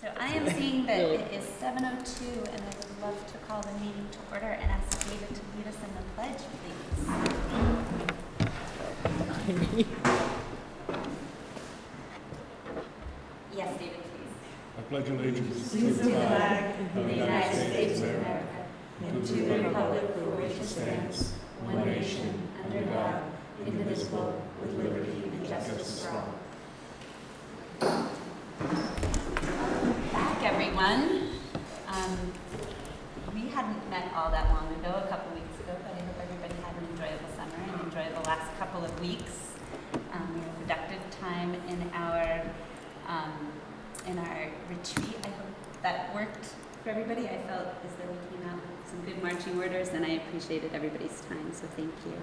So I am seeing that it is 7:02, and I would love to call the meeting to order and ask David to lead us in the pledge, please. Yes, David, please. I pledge allegiance to the flag of the United States of America and to the republic for which it stands, one nation, under God, indivisible, with liberty and justice for all. Back, everyone. We hadn't met all that long ago, a couple weeks ago, but I hope everybody had an enjoyable summer and enjoyed the last couple of weeks. We had a productive time in our retreat. I hope that worked for everybody. I felt as though we came out with some good marching orders, and I appreciated everybody's time, so thank you.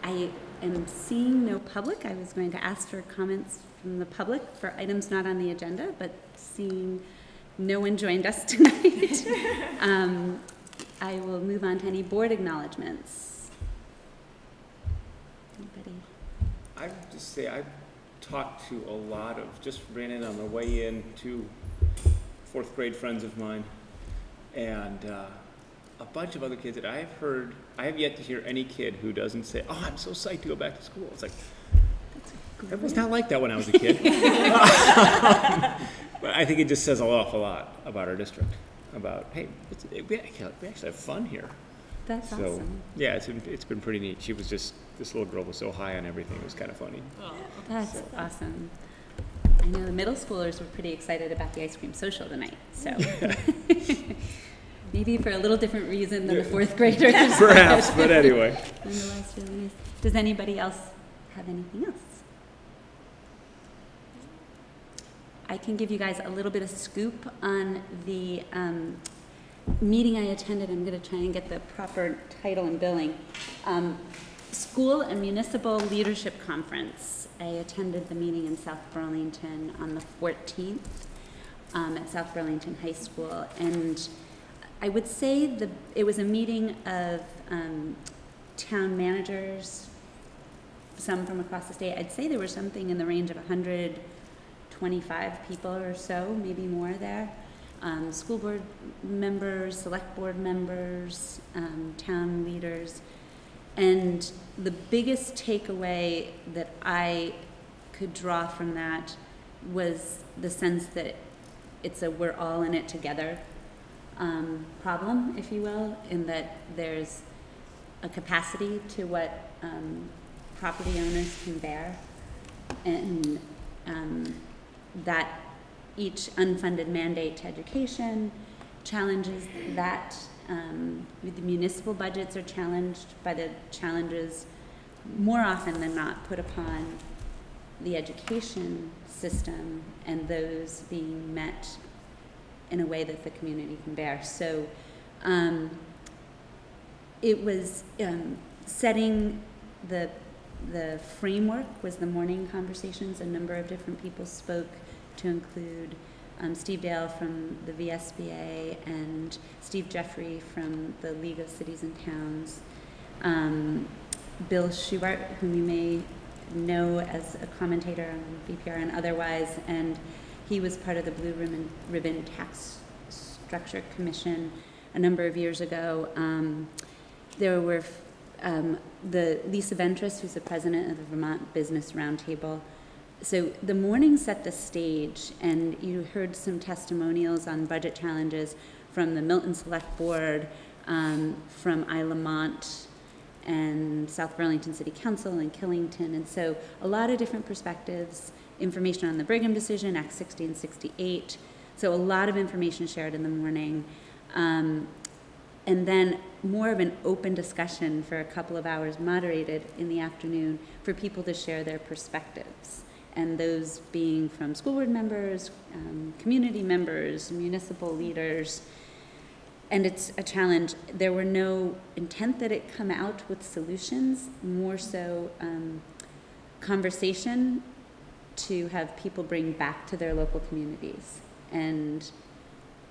I am seeing no public. I was going to ask for comments from the public for items not on the agenda, but seeing no one joined us tonight, I will move on to any board acknowledgements. Anybody? I would just say I've talked to a lot of, just ran in on the way in to fourth grade friends of mine, and a bunch of other kids that I've heard. I have yet to hear any kid who doesn't say, "Oh, I'm so psyched to go back to school." It's like, it was not like that when I was a kid. But I think it just says an awful lot about our district, about, hey, we actually have fun here. That's so, awesome. Yeah, it's been pretty neat. She was just, this little girl was so high on everything. It was kind of funny. Oh, that's awesome. I know the middle schoolers were pretty excited about the ice cream social tonight, so maybe for a little different reason than the fourth graders. Perhaps, but anyway. Does anybody else have anything else? I can give you guys a little bit of scoop on the meeting I attended. I'm going to try and get the proper title and billing. School and Municipal Leadership Conference. I attended the meeting in South Burlington on the 14th at South Burlington High School. And I would say it was a meeting of town managers, some from across the state. I'd say there was something in the range of 125 people or so, maybe more there. School board members, select board members, town leaders. And the biggest takeaway that I could draw from that was the sense that it's a we're all in it together problem, if you will, in that there's a capacity to what property owners can bear, and that each unfunded mandate to education challenges that. The municipal budgets are challenged by the challenges more often than not put upon the education system, and those being met in a way that the community can bear. So it was setting the framework was the morning conversations. A number of different people spoke, to include Steve Dale from the VSBA and Steve Jeffrey from the League of Cities and Towns, Bill Schubart, whom you may know as a commentator on BPR and otherwise, and he was part of the Blue Ribbon Tax Structure Commission a number of years ago. There were the Lisa Ventris, who's the president of the Vermont Business Roundtable. So the morning set the stage, and you heard some testimonials on budget challenges from the Milton Select Board, from Isla Mont and South Burlington City Council and Killington. And so a lot of different perspectives, information on the Brigham decision, Act 60 and 68. So a lot of information shared in the morning. And then more of an open discussion for a couple of hours moderated in the afternoon for people to share their perspectives. And those being from school board members, community members, municipal leaders. And it's a challenge. There were no intent that it come out with solutions, more so conversation to have people bring back to their local communities. And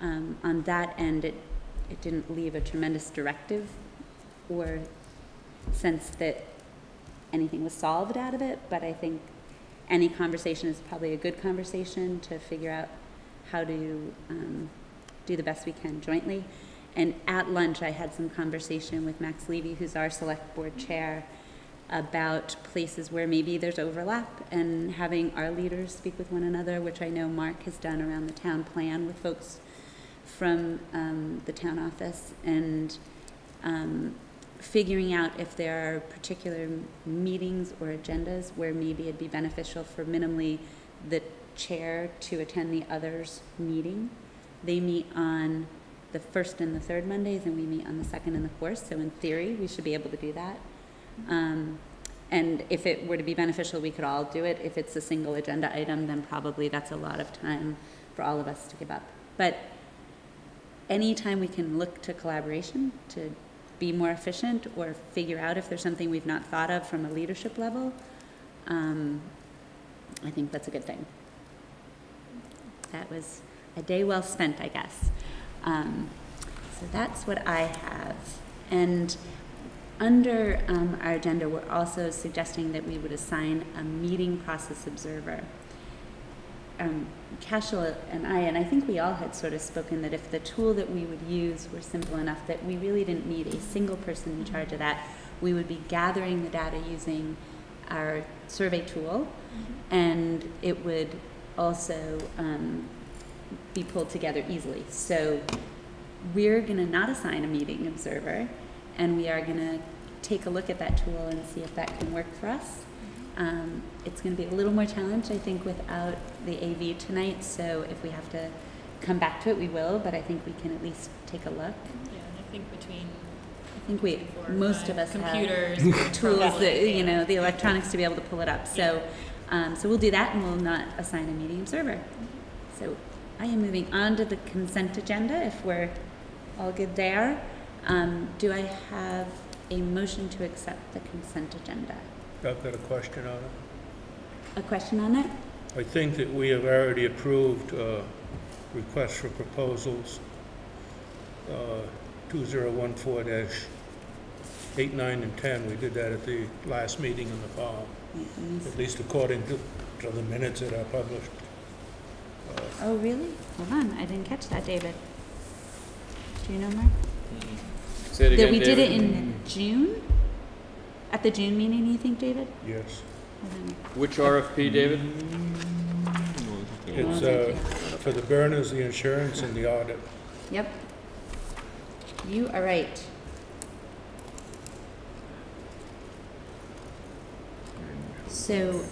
on that end, it didn't leave a tremendous directive or sense that anything was solved out of it, but I think any conversation is probably a good conversation to figure out how to do the best we can jointly. And at lunch, I had some conversation with Max Levy, who's our select board chair, about places where maybe there's overlap and having our leaders speak with one another, which I know Mark has done around the town plan with folks from the town office, and figuring out if there are particular meetings or agendas where maybe it'd be beneficial for minimally the chair to attend the others' meeting. They meet on the first and the third Mondays, and we meet on the second and the fourth, so in theory, we should be able to do that. And if it were to be beneficial, we could all do it. If it's a single agenda item, then probably that's a lot of time for all of us to give up. But anytime we can look to collaboration to be more efficient or figure out if there's something we've not thought of from a leadership level, I think that's a good thing. That was a day well spent, I guess. So that's what I have. And under our agenda, we're also suggesting that we would assign a meeting process observer. Cashel and I think we all had sort of spoken that if the tool that we would use were simple enough that we really didn't need a single person in charge of that, we would be gathering the data using our survey tool, and it would also be pulled together easily. So we're going to not assign a meeting observer, and we are going to take a look at that tool and see if that can work for us. It's going to be a little more challenged, I think, without the AV tonight, so if we have to come back to it, we will, but I think we can at least take a look. Yeah, and I think most of us computers, have tools that, you know, the electronics to be able to pull it up. So, so we'll do that, and we'll not assign a meeting observer. So I am moving on to the consent agenda, if we're all good there. Do I have a motion to accept the consent agenda? I've got a question on it. A question on it? I think that we have already approved requests for proposals 2014-8, 9, and 10. We did that at the last meeting in the fall, at least according to the minutes that are published. Oh, really? Hold on, I didn't catch that, David. Do you know, Mark? Say it again, That we did David. it in June? At the June meeting, you think, David? Yes. I don't know. Which RFP, David? It's for the burners, the insurance, and the audit. Yep. You are right. So,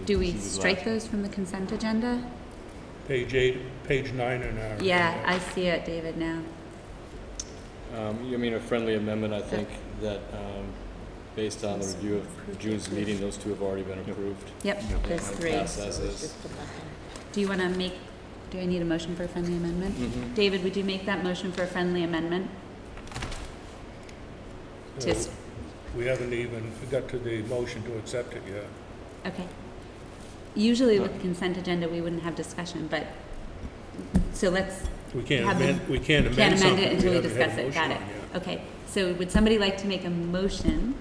do we strike those from the consent agenda? Page 8, page 9 in our... Yeah, I see it, David, now. You mean a friendly amendment, I think, that based on the review of June's meeting, those two have already been approved. Yep, there's And three. pass as is. Do you want to make, do I need a motion for a friendly amendment? Mhm. David, would you make that motion for a friendly amendment? Just, We haven't even got to the motion to accept it yet. okay. Usually with the consent agenda, we wouldn't have discussion, but, so let's, We can't Have amend, them- we can't can't amend amend something. it until we haven't had a discuss it, motion got it. on yet. Okay, so would somebody like to make a motion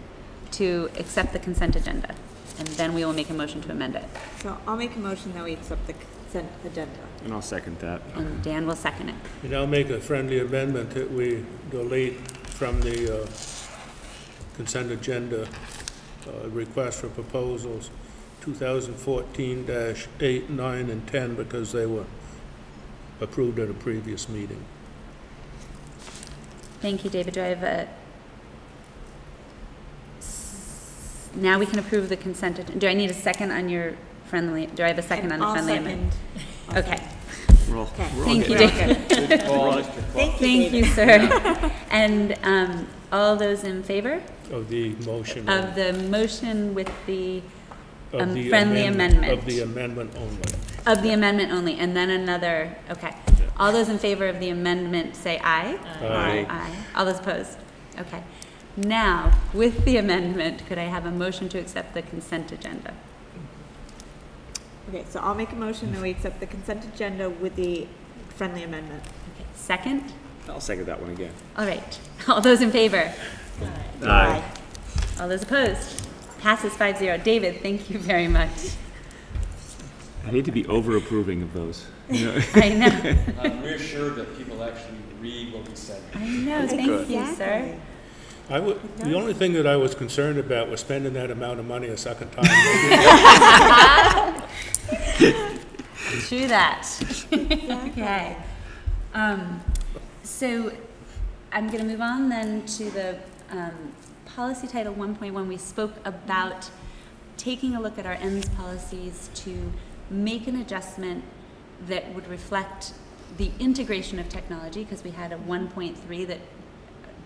to accept the consent agenda? And then we will make a motion to amend it. So I'll make a motion that we accept the consent agenda. And I'll second that. And Dan will second it. And I'll make a friendly amendment that we delete from the consent agenda request for proposals 2014-8, 9, and 10 because they were approved at a previous meeting. Thank you, David. Do I have a, now we can approve the consent agenda. Do I need a second on your friendly, do I have a second on the I'll friendly second. amendment? I'll Okay. second. Okay. Thank you, We're all David. Good call, Mr. Thank you, Thank you, David. sir. And all those in favor Of the motion. of the motion with the of the friendly amendment? Of the amendment only. Of the amendment only, and then another, okay. All those in favor of the amendment say aye. Aye. Aye. All those opposed? Okay. Now, with the amendment, could I have a motion to accept the consent agenda? Okay, so I'll make a motion that we accept the consent agenda with the friendly amendment. Okay. Second? I'll second that one again. All right. All those in favor? Aye. All those opposed? Passes 5-0. David, thank you very much. I hate to be over-approving of those. You know? I know. I'm reassured that people actually read what we said. I know. Thank you, sir. The only thing that I was concerned about was spending that amount of money a second time. True that. Okay. So I'm going to move on then to the policy title 1.1. We spoke about taking a look at our ends policies to make an adjustment that would reflect the integration of technology, because we had a 1.3 that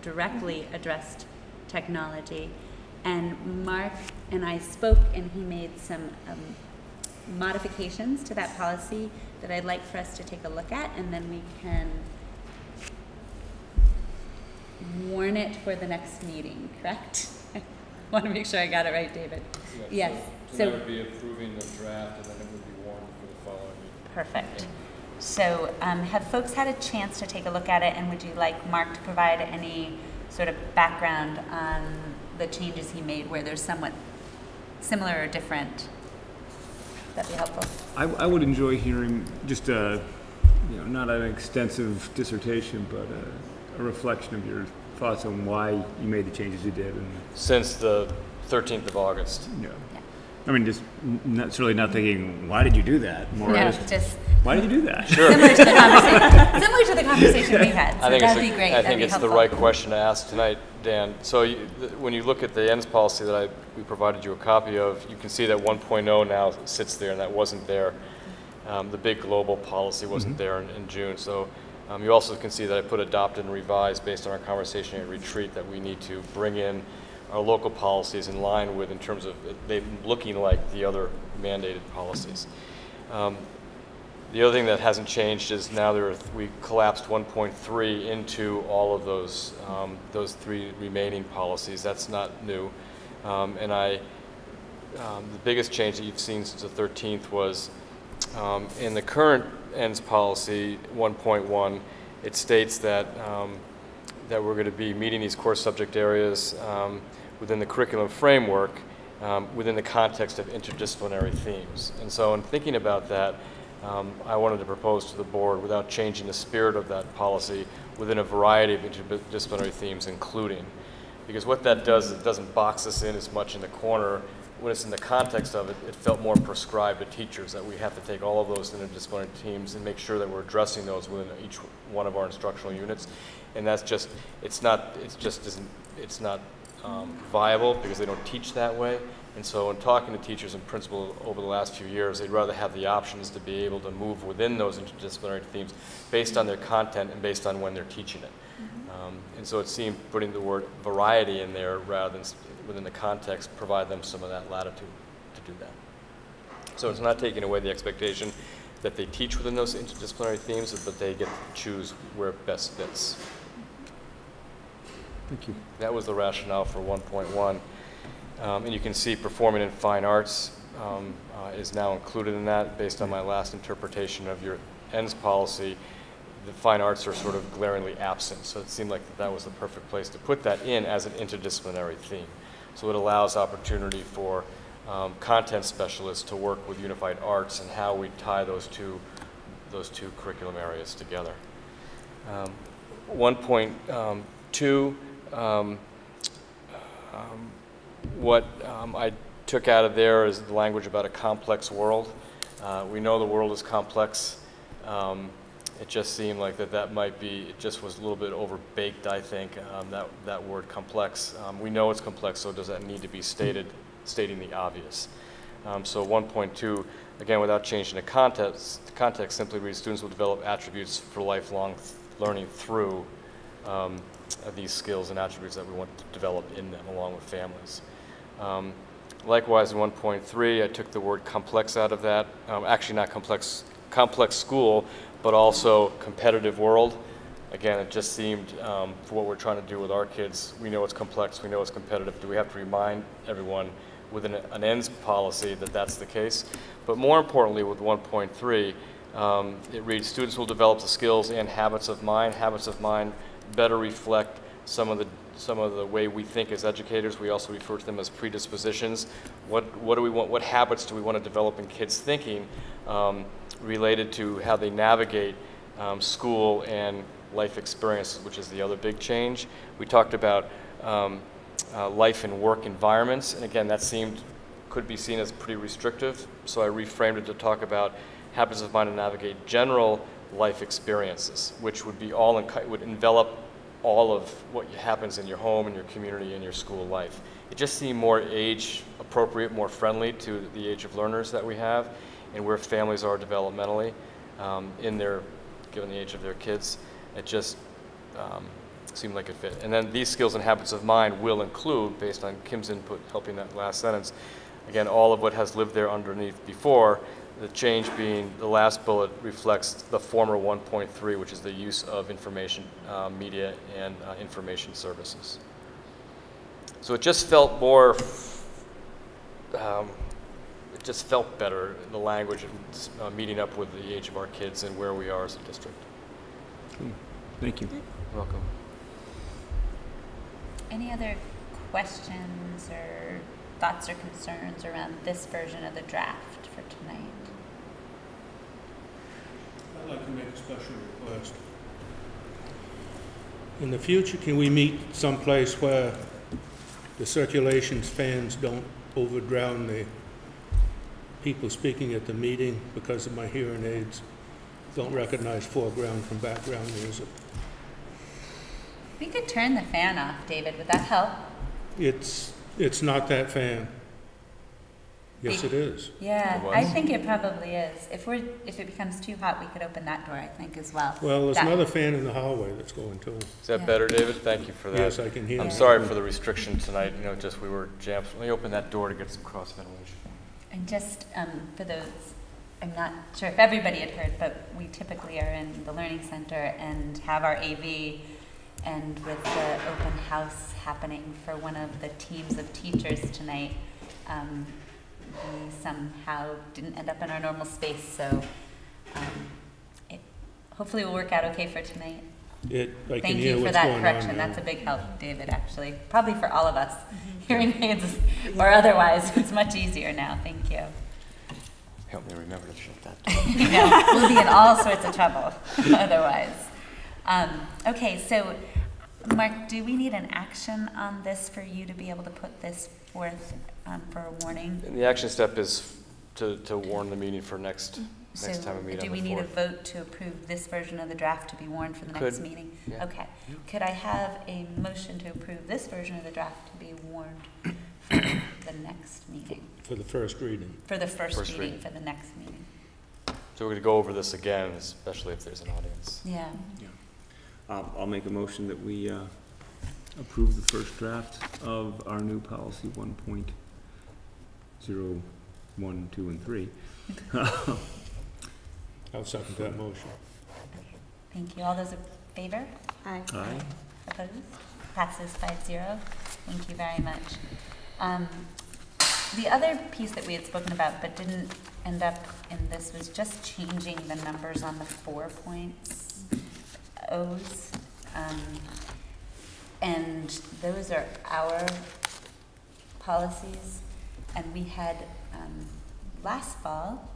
directly addressed technology. And Mark and I spoke, and he made some modifications to that policy that I'd like for us to take a look at, and then we can warn it for the next meeting, correct? I want to make sure I got it right, David. Yes. So that would be approving the draft, and then it would be warned for the following meeting. Perfect. So have folks had a chance to take a look at it, and would you like Mark to provide any sort of background on the changes he made where they're somewhat similar or different? That'd be helpful. I would enjoy hearing just not an extensive dissertation, but a reflection of your thoughts on why you made the changes you did. And Since the 13th of August. yeah. I mean, just certainly not thinking, why did you do that? More No, just, just why did you do that? Sure. similar to the conversation we had. So that'd be great. I think it's the right question to ask tonight, Dan. So when you look at the ends policy that we provided you a copy of, you can see that 1.0 now sits there, and that wasn't there. The big global policy wasn't there in June. So you also can see that I put adopted and revised based on our conversation at retreat, that we need to bring in our local policies in line with, in terms of they looking like the other mandated policies. The other thing that hasn't changed is now we collapsed 1.3 into all of those three remaining policies. That's not new. The biggest change that you've seen since the 13th was in the current ends policy 1.1, it states that that we're going to be meeting these core subject areas within the curriculum framework within the context of interdisciplinary themes. And so in thinking about that, I wanted to propose to the board, without changing the spirit of that policy, within a variety of interdisciplinary themes, including. Because what that does, it doesn't box us in as much in the corner. When it's in the context of it, it felt more prescribed to teachers that we have to take all of those interdisciplinary teams and make sure that we're addressing those within each one of our instructional units. And that's just, it's not viable because they don't teach that way. And so in talking to teachers and principals over the last few years, they'd rather have the options to be able to move within those interdisciplinary themes based on their content and based on when they're teaching it. And so it seemed putting the word variety in there rather than within the context provide them some of that latitude to do that. So it's not taking away the expectation that they teach within those interdisciplinary themes, but they get to choose where it best fits. Thank you. That was the rationale for 1.1. And you can see performing in fine arts is now included in that. Based on my last interpretation of your ends policy, the fine arts are sort of glaringly absent. So it seemed like that was the perfect place to put that in as an interdisciplinary theme. So it allows opportunity for content specialists to work with unified arts and how we tie those two curriculum areas together. 1.2, what I took out of there is the language about a complex world. We know the world is complex. It just seemed like that might be, it just was a little bit overbaked, I think, that word complex. We know it's complex, so does that need to be stating the obvious? So 1.2, again, without changing the context simply reads, students will develop attributes for lifelong learning through these skills and attributes that we want to develop in them along with families. Likewise, in 1.3, I took the word complex out of that. Actually not complex school, but also competitive world. Again, it just seemed, for what we're trying to do with our kids, we know it's complex, we know it's competitive. Do we have to remind everyone within an ends policy that that's the case? But more importantly, with 1.3, it reads, students will develop the skills and habits of mind. Habits of mind better reflect some of the some of the way we think as educators. We also refer to them as predispositions. What do we want? What habits do we want to develop in kids' thinking related to how they navigate school and life experiences, which is the other big change. We talked about life and work environments, and again, that could be seen as pretty restrictive. So I reframed it to talk about habits of mind to navigate general life experiences, which would be would envelop all of what happens in your home and your community and your school life. It just seemed more age appropriate, more friendly to the age of learners that we have, and where families are developmentally given the age of their kids. It just seemed like it fit. And then these skills and habits of mind will include, based on Kim's input helping that last sentence, again, all of what has lived there underneath before. The change being the last bullet reflects the former 1.3, which is the use of information media and information services. So it just felt more, it just felt better, the language and meeting up with the age of our kids and where we are as a district. Thank you. You're welcome. Any other questions or thoughts or concerns around this version of the draft for tonight? I'd like to make a special request. In the future, can we meet someplace where the circulation fans don't overdrown the people speaking at the meeting because of my hearing aids? Don't recognize foreground from background music. We could turn the fan off, David. Would that help? It's not that fan. Yes, it is. Yeah, It was? I think it probably is. If it becomes too hot, we could open that door, I think, as well. Well, there's That- another fan in the hallway that's going too. Is that Yeah. better, David? Thank you for that. Yes, I can hear I'm you. sorry for the restriction tonight. You know, just we were jammed. Let me open that door to get some cross ventilation. And just for those, I'm not sure if everybody had heard, but we typically are in the Learning Center and have our AV, and with the open house happening for one of the teams of teachers tonight, we somehow didn't end up in our normal space, so it hopefully will work out okay for tonight. I can Thank hear you for what's that going correction. on That's now. a big help, David, actually. Probably for all of us. Hearing aids or otherwise, it's much easier now. Thank you. Help me remember to shut that door. No, we'll be in all sorts of trouble otherwise. Okay, so Mark, do we need an action on this for you to be able to put this forth for a warning? And the action step is to warn the meeting for next So time we meet do on we the need a 4th. vote to approve this version of the draft to be warned for the next Could. meeting? Yeah. Okay. Could I have a motion to approve this version of the draft to be warned for the next meeting? For the first reading. For the first First reading reading. for the next meeting? So we're going to go over this again, especially if there's an audience. Yeah. I'll make a motion that we approve the first draft of our new policy 1.0, 1, 2, and 3. I'll second that motion. Thank you. All those in favor? Aye. Aye. Opposed? Passes 5-0. Thank you very much. The other piece that we had spoken about but didn't end up in this was just changing the numbers on the 4 points, O's. And those are our policies. And we had last fall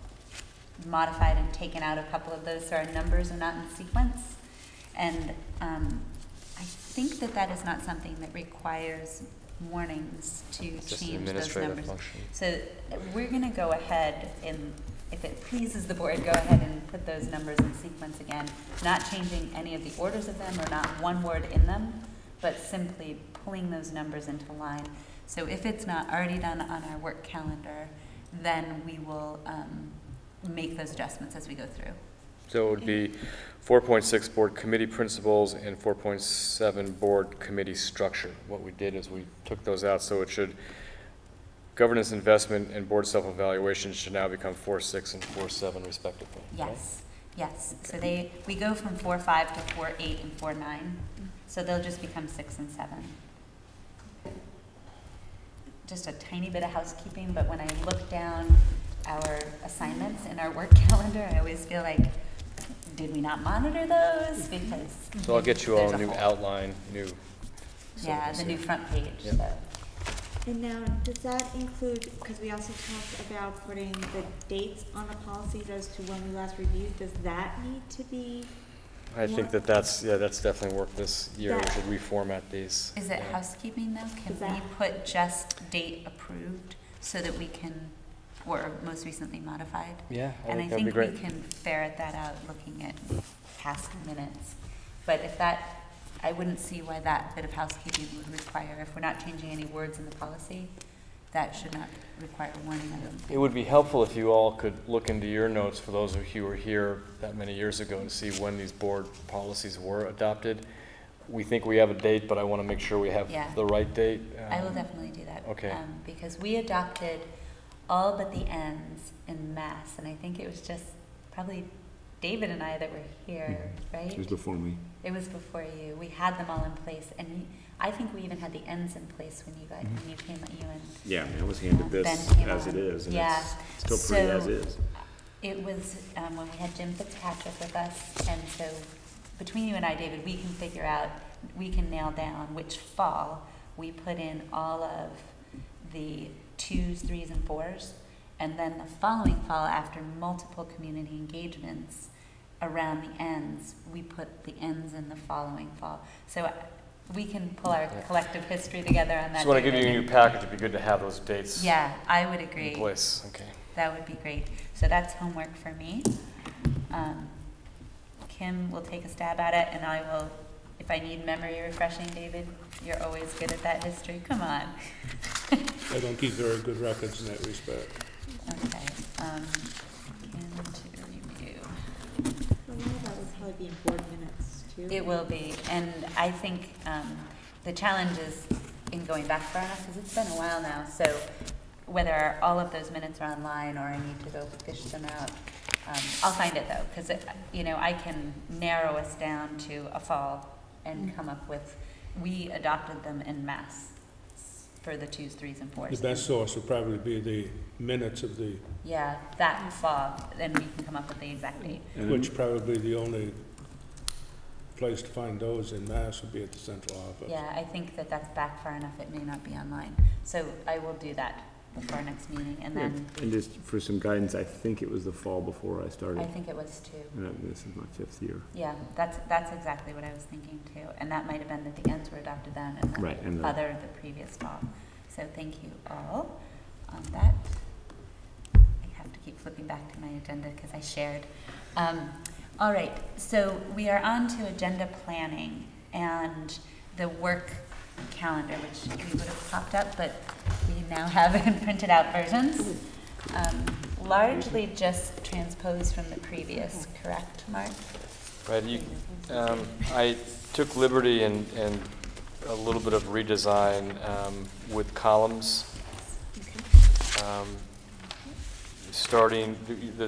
modified and taken out a couple of those so our numbers are not in sequence. And I think that is not something that requires warnings to It's just an change those administrative numbers. function. So we're going to go ahead and, if it pleases the board, go ahead and put those numbers in sequence again, not changing any of the orders of them or not one word in them, but simply pulling those numbers into line. So if it's not already done on our work calendar, then we will make those adjustments as we go through. So it would be 4.6 board committee principles and 4.7 board committee structure. What we did is we took those out, so it should, governance, investment, and board self-evaluation should now become 4.6 and 4.7 respectively. right? Yes, yes. So we go from 4.5 to 4.8 and 4.9. So they'll just become 6 and 7. Just a tiny bit of housekeeping, but when I look down our assignments in our work calendar, I always feel like, did we not monitor those? Because So I'll get you all there's a new whole- outline, new Yeah, the new front page, Yep. so. And now, does that include, because we also talked about putting the dates on the policies as to when we last reviewed, does that need to be? I think that's definitely work this year. We That- should reformat these. Is it housekeeping though? Can Is that- we put just date approved so that we can, or most recently modified? Yeah, I And I think that'd be think we great. can ferret that out looking at past minutes. But if that, I wouldn't see why that bit of housekeeping would require, if we're not changing any words in the policy, that should not require warning, I don't think. It would be helpful if you all could look into your notes for those of you who were here that many years ago to see when these board policies were adopted. We think we have a date, but I want to make sure we have Yeah. the right date. I will definitely do that. Okay. Because we adopted all but the ends in mass, and I think it was just probably David and I that were here, right? It was before me. It was before you. We had them all in place, and I think we even had the ends in place when you got, when you came, you and Yeah, I mean, I was handed Ben this came as on. it is, and Yeah. it's still pretty as So- is. it was when we had Jim Fitzpatrick with us, and so between you and I, David, we can figure out, we can nail down which fall we put in all of the 2s, 3s, and 4s, and then the following fall, after multiple community engagements around the ends, we put the ends in the following fall. So we can pull our collective history together on that. Just want to give you a David. new package. It'd be good to have those dates Yeah, I would in agree. place. Okay. That would be great. So that's homework for me. Kim will take a stab at it, and I will, if I need memory refreshing, David, you're always good at that history. Come on. I don't keep very good records in that respect. Okay. Kim to review. A lot of that would probably be in board minutes too. It will be, and I think the challenge is in going back far enough, because it's been a while now, so whether all of those minutes are online or I need to go fish them out, I'll find it though, because I can narrow us down to a fall and come up with, we adopted them en masse for the 2s, 3s, and 4s. The best source would probably be the minutes of the, Yeah, that fall, then we can come up with the exact date. which probably the only place to find those in Mass would be at the central office. Yeah, I think that that's back far enough, it may not be online. So I will do that before our next meeting, and then And just for some guidance, I think it was the fall before I started. I think it was too. This is my 5th year. Yeah, that's exactly what I was thinking too. And that might have been that the ends were adopted then and Right, and the the- other the previous fall. So thank you all on that. I have to keep flipping back to my agenda because I shared. All right, so we are on to agenda planning and the work calendar, which we would have popped up, but we now have in printed out versions. Largely just transposed from the previous, correct, Mark? Right. I took liberty and a little bit of redesign with columns. Starting,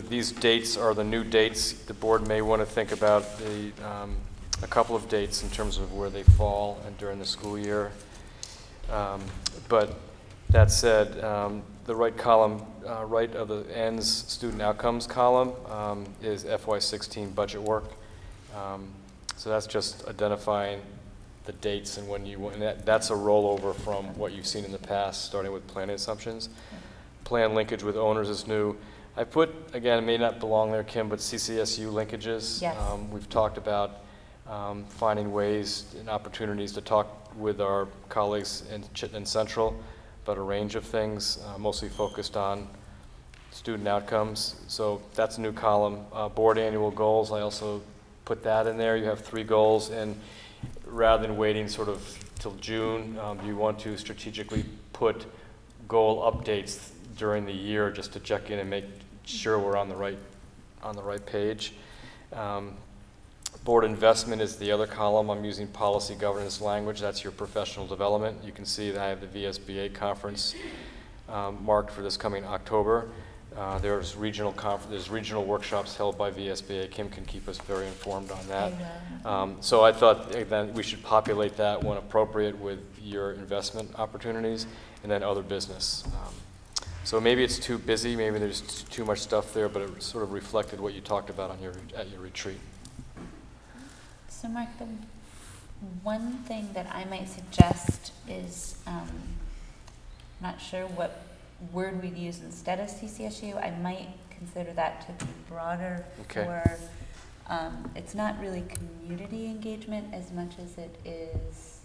these dates are the new dates. The board may want to think about a couple of dates in terms of where they fall and during the school year. But that said, the right column, right of the ends student outcomes column is FY16 budget work. So that's just identifying the dates and when you want, and that's a rollover from what you've seen in the past, starting with planning assumptions. Plan linkage with owners is new. I put, again, it may not belong there, Kim, but CCSU linkages. Yes. We've talked about finding ways and opportunities to talk with our colleagues in Chittenden Central about a range of things, mostly focused on student outcomes. So that's a new column. Board annual goals, I also put that in there. You have 3 goals, and rather than waiting sort of till June, you want to strategically put goal updates during the year just to check in and make sure we're on the right page. Board investment is the other column. I'm using policy governance language. That's your professional development. You can see that I have the VSBA conference marked for this coming October. There's regional workshops held by VSBA. Kim can keep us very informed on that. So I thought then we should populate that when appropriate with your investment opportunities and then other business. So maybe it's too busy, maybe there's too much stuff there, but it sort of reflected what you talked about on at your retreat. So Mark, One thing that I might suggest is, not sure what word we'd use instead of CCSU. I might consider that to be broader Okay. for, it's not really community engagement as much as it is,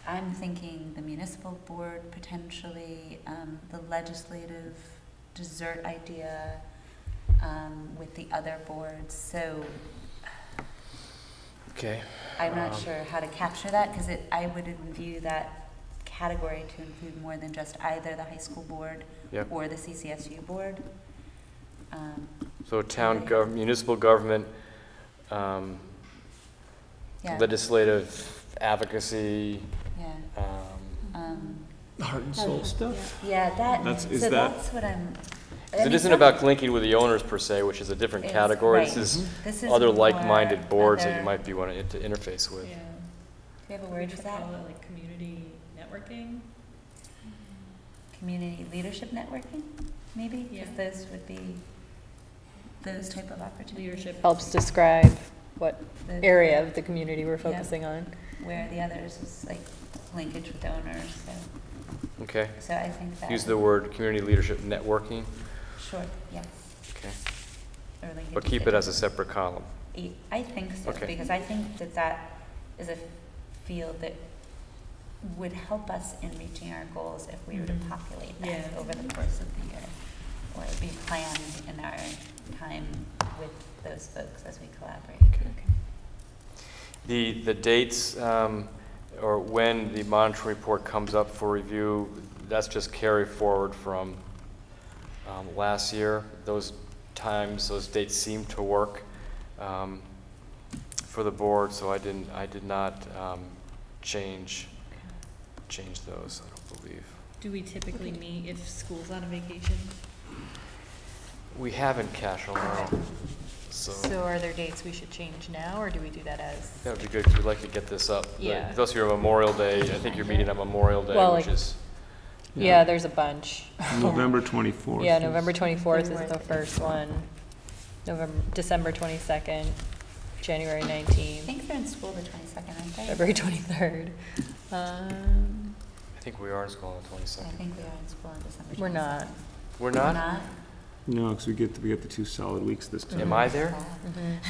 I'm thinking the municipal board potentially, the legislative dessert idea, with the other boards. So Okay. I'm not sure how to capture that, because I would view that category to include more than just either the high school board Yep. or the CCSU board. So town municipal government, Yeah, legislative advocacy, yeah, Heart and soul stuff? yeah, That's what I'm. it isn't about linking with the owners per se, which is a different category. Right. This is This is other more like-minded boards that other- you might be wanting to interface with. Yeah. Do you have a word for that? Call it like community networking. Community leadership networking, maybe? Yeah. Because those would be those type of opportunities. Leadership. Helps describe what The- area of the community we're focusing on. Where the others is like linkage with donors, Okay. so I think that. Use the word community leadership networking. Sure, yes. Okay. Or linkage But with keep it as a separate column. I think so, Okay. because I think that that is a field that would help us in reaching our goals if we were to Mhm. populate that Yeah. over the course of the year, or be planned in our time with those folks as we collaborate. The dates, or when the monitoring report comes up for review, that's just carry forward from last year. Those times, those dates seem to work for the board, so I did not change those, I don't believe. Do we typically meet if school's on a vacation? We haven't, Cashel, no. So are there dates we should change now, or do we do that as? That would be good, because we'd like to get this up. Yeah. Plus your Memorial Day, I think you're meeting on Memorial Day, Well, which like- is, Yeah, there's a bunch. November 24th. Yeah, November 24th is the 24th. first one. December 22nd, January I 19th, think they're in school the 22nd, aren't they? February 23rd. I think we are in school on the I 22nd. think we are in school on December 22nd. We're not. We're We're not? not? No, because we get the 2 solid weeks this time. Am I there?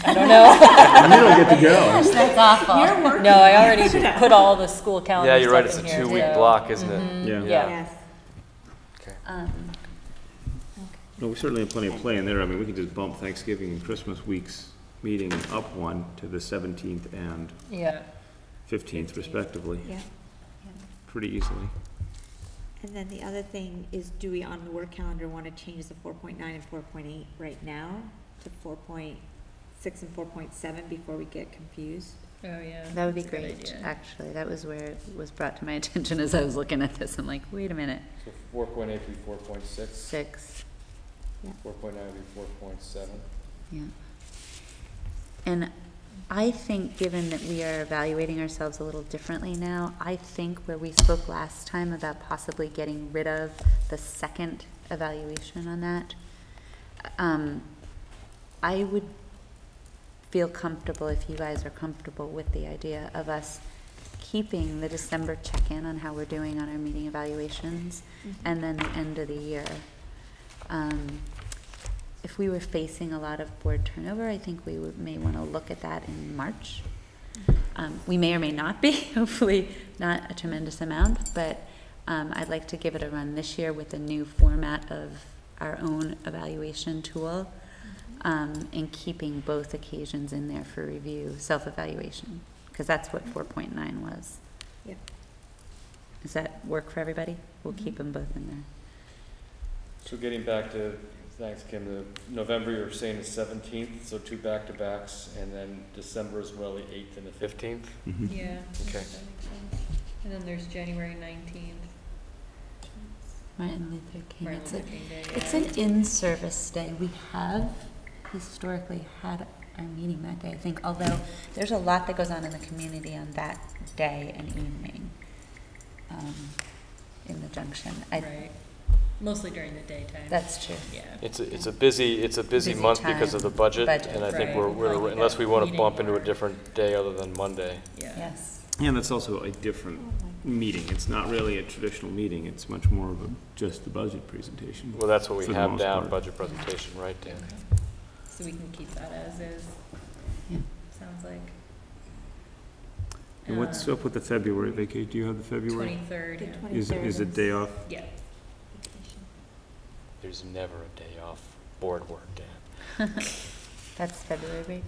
I don't know. You don't get to go. That's awful. No, I already put all the school calendar Yeah, you're right, stuff it's a in here, 2-week so- block, isn't it? Mhm. Yeah. Yeah. Yes. Okay. No, we certainly have plenty of play in there. I mean, we can just bump Thanksgiving and Christmas weeks meeting up one to the 17th and Yeah. 15th respectively, Yeah. pretty easily. And then the other thing is, do we on the work calendar want to change the 4.9 and 4.8 right now to 4.6 and 4.7 before we get confused? Oh, yeah. That would be that's a good great, idea. actually. That was where it was brought to my attention as I was looking at this. I'm like, wait a minute. So 4.8 would be 4.6, 6, 4.9 would be 4.7. yeah. And I think, given that we are evaluating ourselves a little differently now, I think where we spoke last time about possibly getting rid of the second evaluation on that, I would feel comfortable, if you guys are comfortable with the idea of us keeping the December check-in on how we're doing on our meeting evaluations, and then the end of the year. If we were facing a lot of board turnover, I think we may want to look at that in March. We may or may not be, hopefully not a tremendous amount, but I'd like to give it a run this year with a new format of our own evaluation tool, and keeping both occasions in there for review, self-evaluation, because that's what 4.9 was. Yep. Mm-hmm. Does that work for everybody? We'll keep them both in there. So getting back to Thanks, Kim. The November, you're saying the 17th, so 2 back-to-backs, and then December as well, the 8th and the 15th? Mhm. Yeah. Okay. That makes sense. And then there's January 19th. Martin Luther King. Martin It's Luther King Day, It's yeah. an in-service day. We have historically had our meeting that day, I think, although there's a lot that goes on in the community on that day and evening, in the junction. Right. Mostly during the daytime. That's true. Yeah. It's a busy Busy month because time. of the budget, Budget. and I think Right. we're, Probably unless we want to meeting bump into a more. different day other than Monday. Yeah. Yes. And that's also a different meeting. It's not really a traditional meeting. It's much more of just the budget presentation. Well, that's what we For the have most down, part. budget presentation, right, Dan? So we can keep that as is. Yeah. Sounds like. And what's up with the February vacation? Do you have the February? 23rd, The yeah. 23rd Is it day off? Yeah. vacation. There's never a day off board work, Dan. That's February break.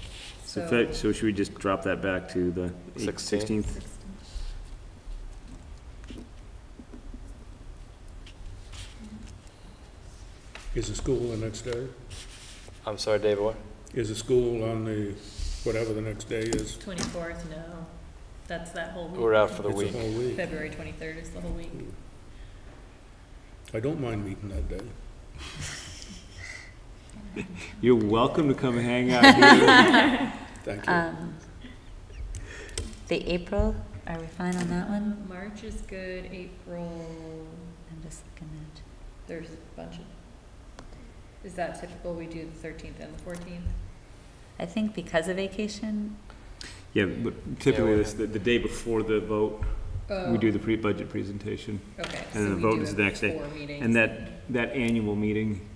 So should we just drop that back to the 16th? 16th? Is the school the next day? I'm sorry, David, what? Is the school on the, whatever the next day is? 24th, no. That's that whole week. We're out for the It's week. a whole week. February 23rd is the whole week. I don't mind meeting that day. You're welcome to come hang out here. Thank you. The April, are we fine on that one? March is good, April, I'm just looking at, there's a bunch of, is that typical? We do the 13th and the 14th? I think because of vacation, Yeah, but typically Yeah, it's the day before the vote, we do the pre-budget presentation. Okay. And the we vote do is have the next day. 4 meetings. And that annual meeting,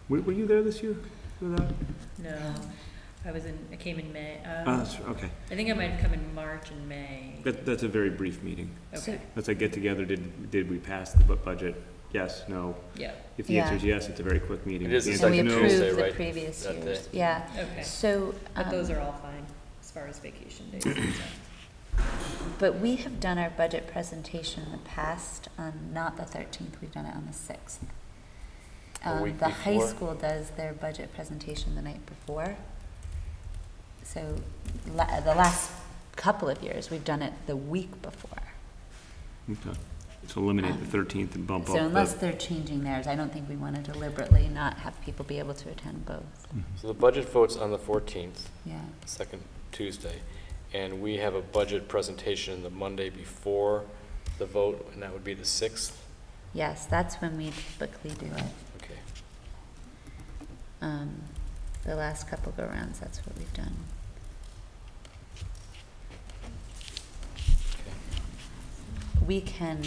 were you there this year for that? No, I came in May. Okay. I think I might have come in March and May. That's a very brief meeting. Okay, That's a get-together. Did we pass the budget? Yes, no. yeah, If the answer is yes, it's a very quick meeting. It is If the the and we answer is second no, Tuesday, approved the right, previous that years. day? Yeah, okay. so, But those are all fine as far as vacation days and stuff. but we have done our budget presentation in the past on not the 13th, we've done it on the 6th. A week The high before? school does their budget presentation the night before. So the last couple of years, we've done it the week before. Okay. So eliminate the 13th and bump up So unless the. they're changing theirs, I don't think we want to deliberately not have people be able to attend both. So the budget vote's on the 14th, Yeah, second Tuesday, and we have a budget presentation the Monday before the vote, and that would be the 6th? yes, that's when we typically do it. Okay. The last couple go-rounds, that's what we've done. We can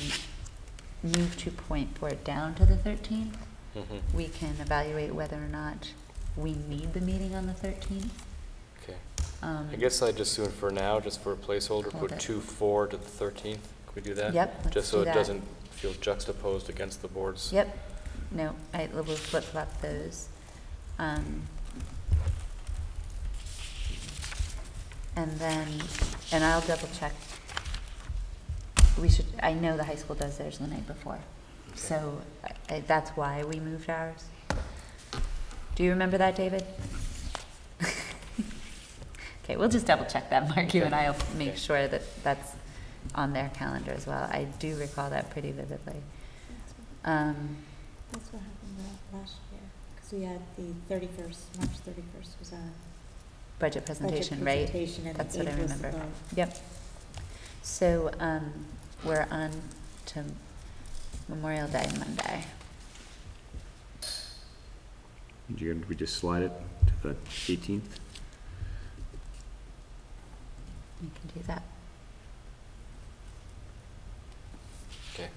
move to point board down to the 13th. Mm-hmm. We can evaluate whether or not we need the meeting on the 13th. Okay. I guess I'd just do it for now, just for a placeholder, Hold put it. 2-4 to the 13th. Could we do that? Yep, let's Just so do it that. doesn't feel juxtaposed against the boards. Yep, no, we'll flip-flop those. And then, and I'll double check. I know the high school does theirs the night before, so that's why we moved ours. Do you remember that, David? Okay, we'll just double check that, Mark. You and I will make Okay. sure that that's on their calendar as well. I do recall that pretty vividly. That's what happened last year, because we had the 31st, March 31st was our Budget budget presentation, right? presentation, and That's the what I 8th was the remember. vote. Yep. So, we're on to Memorial Day Monday. Did we just slide it to the 18th? We can do that. Okay.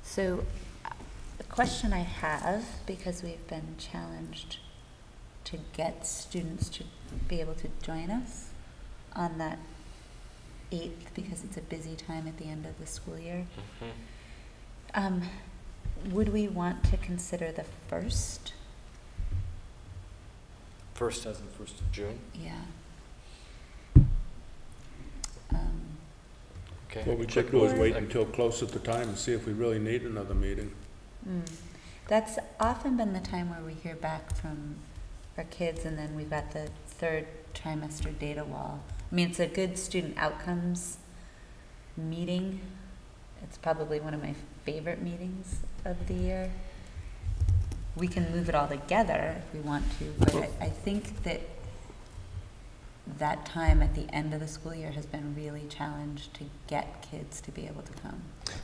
So, the question I have, because we've been challenged to get students to be able to join us on that 8th, because it's a busy time at the end of the school year, Mm-hmm. would we want to consider the 1st? First as in 1st of June? Yeah. Okay. What we Check could do is with- wait until close at the time and see if we really need another meeting. That's often been the time where we hear back from our kids, and then we've got the 3rd trimester data wall. I mean, it's a good student outcomes meeting. It's probably one of my favorite meetings of the year. We can move it all together if we want to, but I think that that time at the end of the school year has been really challenged to get kids to be able to come.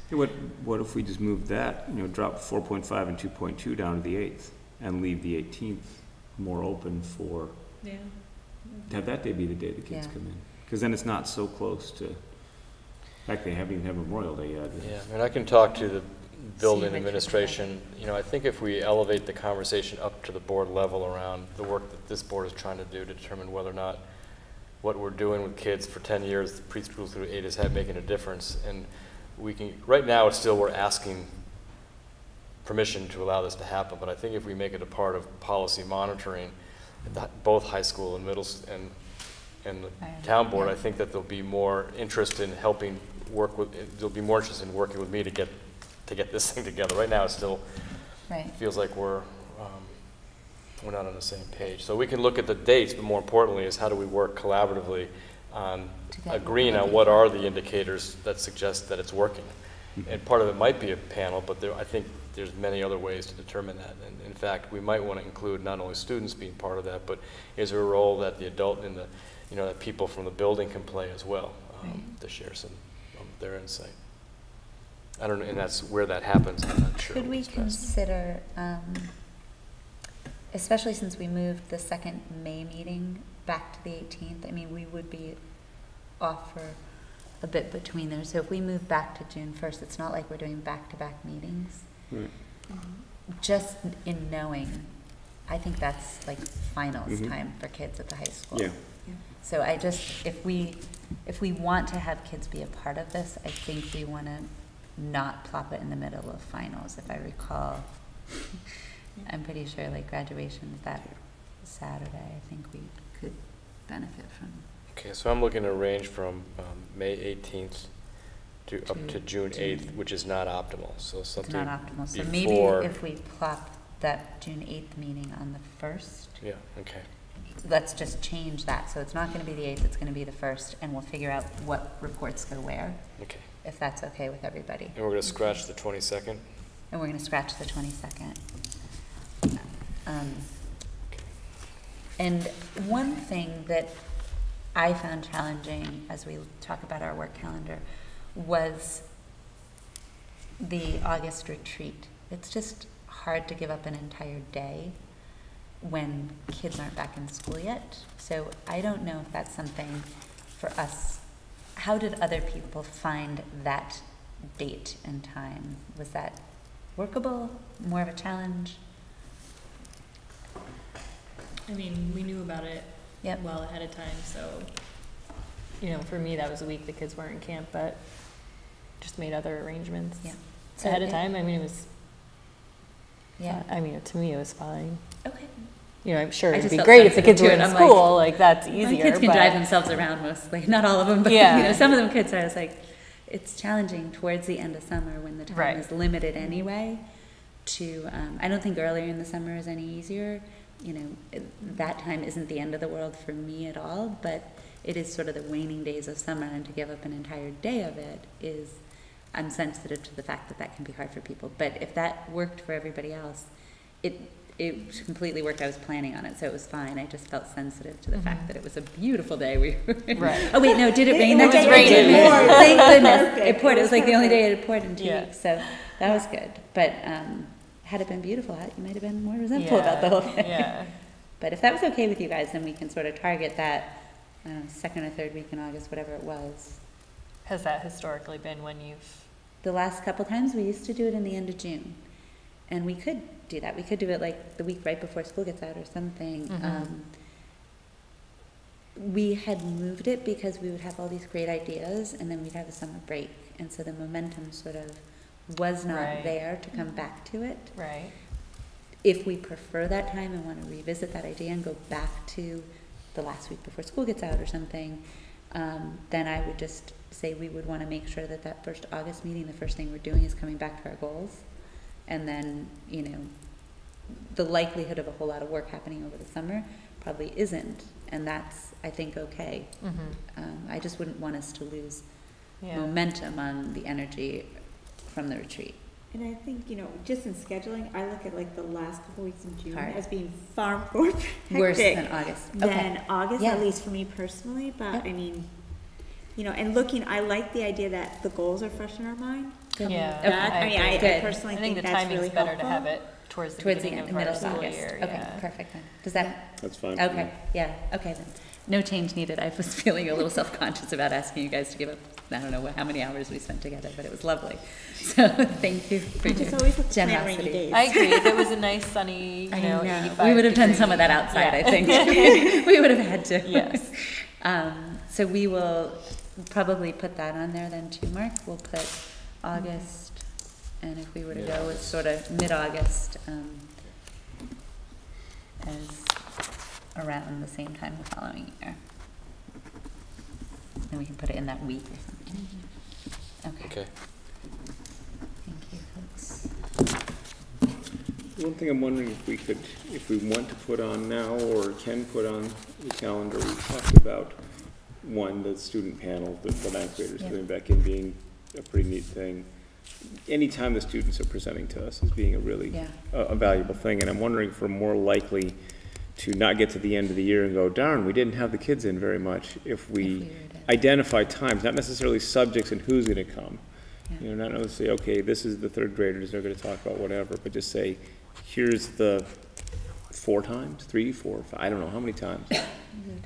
Hey, what if we just moved that, drop 4.5 and 2.2 down to the 8th and leave the 18th more open for, Yeah. have that day be the day the kids Yeah. come in? Because then it's not so close to, in fact, they haven't even had Memorial Day yet. Yeah, I mean, I can talk to the building what you're administration. I think if we elevate the conversation up to the board level around the work that this board is trying to do to determine whether or not what we're doing with kids for 10 years, preschool through 8, is making a difference. And we can, right now it's still, we're asking permission to allow this to happen, but I think if we make it a part of policy monitoring at both high school and middle and the town board, I think that there'll be more interest in helping work with, there'll be more interest in working with me to get this thing together. Right now it still feels like we're not on the same page. So we can look at the dates, but more importantly is how do we work collaboratively on agreeing on what are the indicators that suggest that it's working. And part of it might be a panel, but I think there's many other ways to determine that. And in fact, we might want to include not only students being part of that, but is there a role that the adult and that people from the building can play as well, to share some of their insight. I don't know, and that's where that happens. I'm not sure. Could we consider, especially since we moved the second May meeting back to the 18th, I mean, we would be off for a bit between there. So if we move back to June 1st, it's not like we're doing back-to-back meetings. Right. Just in knowing, I think that's like finals time for kids at the high school. Yeah. So I just, if we want to have kids be a part of this, I think we want to not plop it in the middle of finals. If I recall, I'm pretty sure like graduation's that Saturday. I think we could benefit from. Okay, so I'm looking at a range from May 18th to up to June 8th, which is not optimal. So something it's not optimal. So before, maybe if we plop that June 8th meeting on the 1st. Yeah. Okay. Let's just change that. So it's not going to be the 8th, it's going to be the 1st, and we'll figure out what reports go where. Okay. If that's okay with everybody. And we're going to scratch the 22nd? And we're going to scratch the 22nd. And one thing that I found challenging as we talk about our work calendar was the August retreat. It's just hard to give up an entire day when kids aren't back in school yet. So I don't know if that's something for us. How did other people find that date and time? Was that workable? More of a challenge? I mean, we knew about it well ahead of time, so, for me, that was a week the kids weren't in camp, but just made other arrangements So ahead of time. I mean, it was, to me, it was fine. Okay. I'm sure it'd be felt great if the kids were sensitive in to it. I'm school, like that's easier. My kids can but drive themselves around mostly, not all of them, but some of them kids are like, it's challenging towards the end of summer when the time is limited anyway. I don't think earlier in the summer is any easier. That time isn't the end of the world for me at all, but it is sort of the waning days of summer, and to give up an entire day of it is, I'm sensitive to the fact that that can be hard for people. But if that worked for everybody else, it completely worked. I was planning on it, so it was fine. I just felt sensitive to the fact that it was a beautiful day. Oh wait, no, did it rain that day? It raining. Thank goodness. It poured. It was like the only day it had poured in 2 weeks, so that was good. But had it been beautiful out, you might have been more resentful about the whole thing. Yeah. But if that was okay with you guys, then we can sort of target that second or third week in August, whatever it was. Has that historically been when you've? The last couple times we used to do it in the end of June, and we could do that. We could do it like the week right before school gets out or something. We had moved it because we would have all these great ideas, and then we'd have a summer break, and so the momentum sort of was not there to come back to it. Right. If we prefer that time and want to revisit that idea and go back to the last week before school gets out or something, then I would just say we would want to make sure that that first August meeting, the first thing we're doing is coming back to our goals. And then, the likelihood of a whole lot of work happening over the summer probably isn't. And that's, I think, okay. I just wouldn't want us to lose momentum on the energy from the retreat. And I think, you know, just in scheduling, I look at like the last couple weeks in June Hard. as being far more Worse hectic than August. than Okay. August, Yeah. at least for me personally, but Yep. I mean, you know, and looking, I like the idea that the goals are fresh in our mind. coming Yeah, back. Okay. I mean, I Good. personally I think the that's timing's really better helpful. to have it towards the Towards the beginning end, of middle our of school August. year, Okay, yeah. perfect then. Does that, That's fine. okay, yeah, okay then. No change needed. I was feeling a little self-conscious about asking you guys to give up, I don't know how many hours we spent together, but it was lovely. So thank you for I your just always look to plan rainy generosity. days. I agree, if it was a nice sunny, you I know, know. 85 We would have done some of degree- that outside, I Yeah. think. We would have had to. Yes. So we will probably put that on there then too, Mark. We'll put August, and if we were to go with sort of mid-August, as around the same time the following year. And we can put it in that week or something. Okay. Okay. Thank you, folks. One thing I'm wondering if we want to put on now or can put on the calendar, we talked about, one, the student panel, the ninth graders Yeah. coming back in being a pretty neat thing. Anytime the students are presenting to us as being a really Yeah. a valuable thing, and I'm wondering if we're more likely to not get to the end of the year and go, darn, we didn't have the kids in very much, if we were to- identify times, not necessarily subjects and who's gonna come. Yeah. You know, not necessarily, okay, this is the third graders, they're gonna talk about whatever, but just say, here's the 4 times, 3, 4, 5, I don't know, how many times?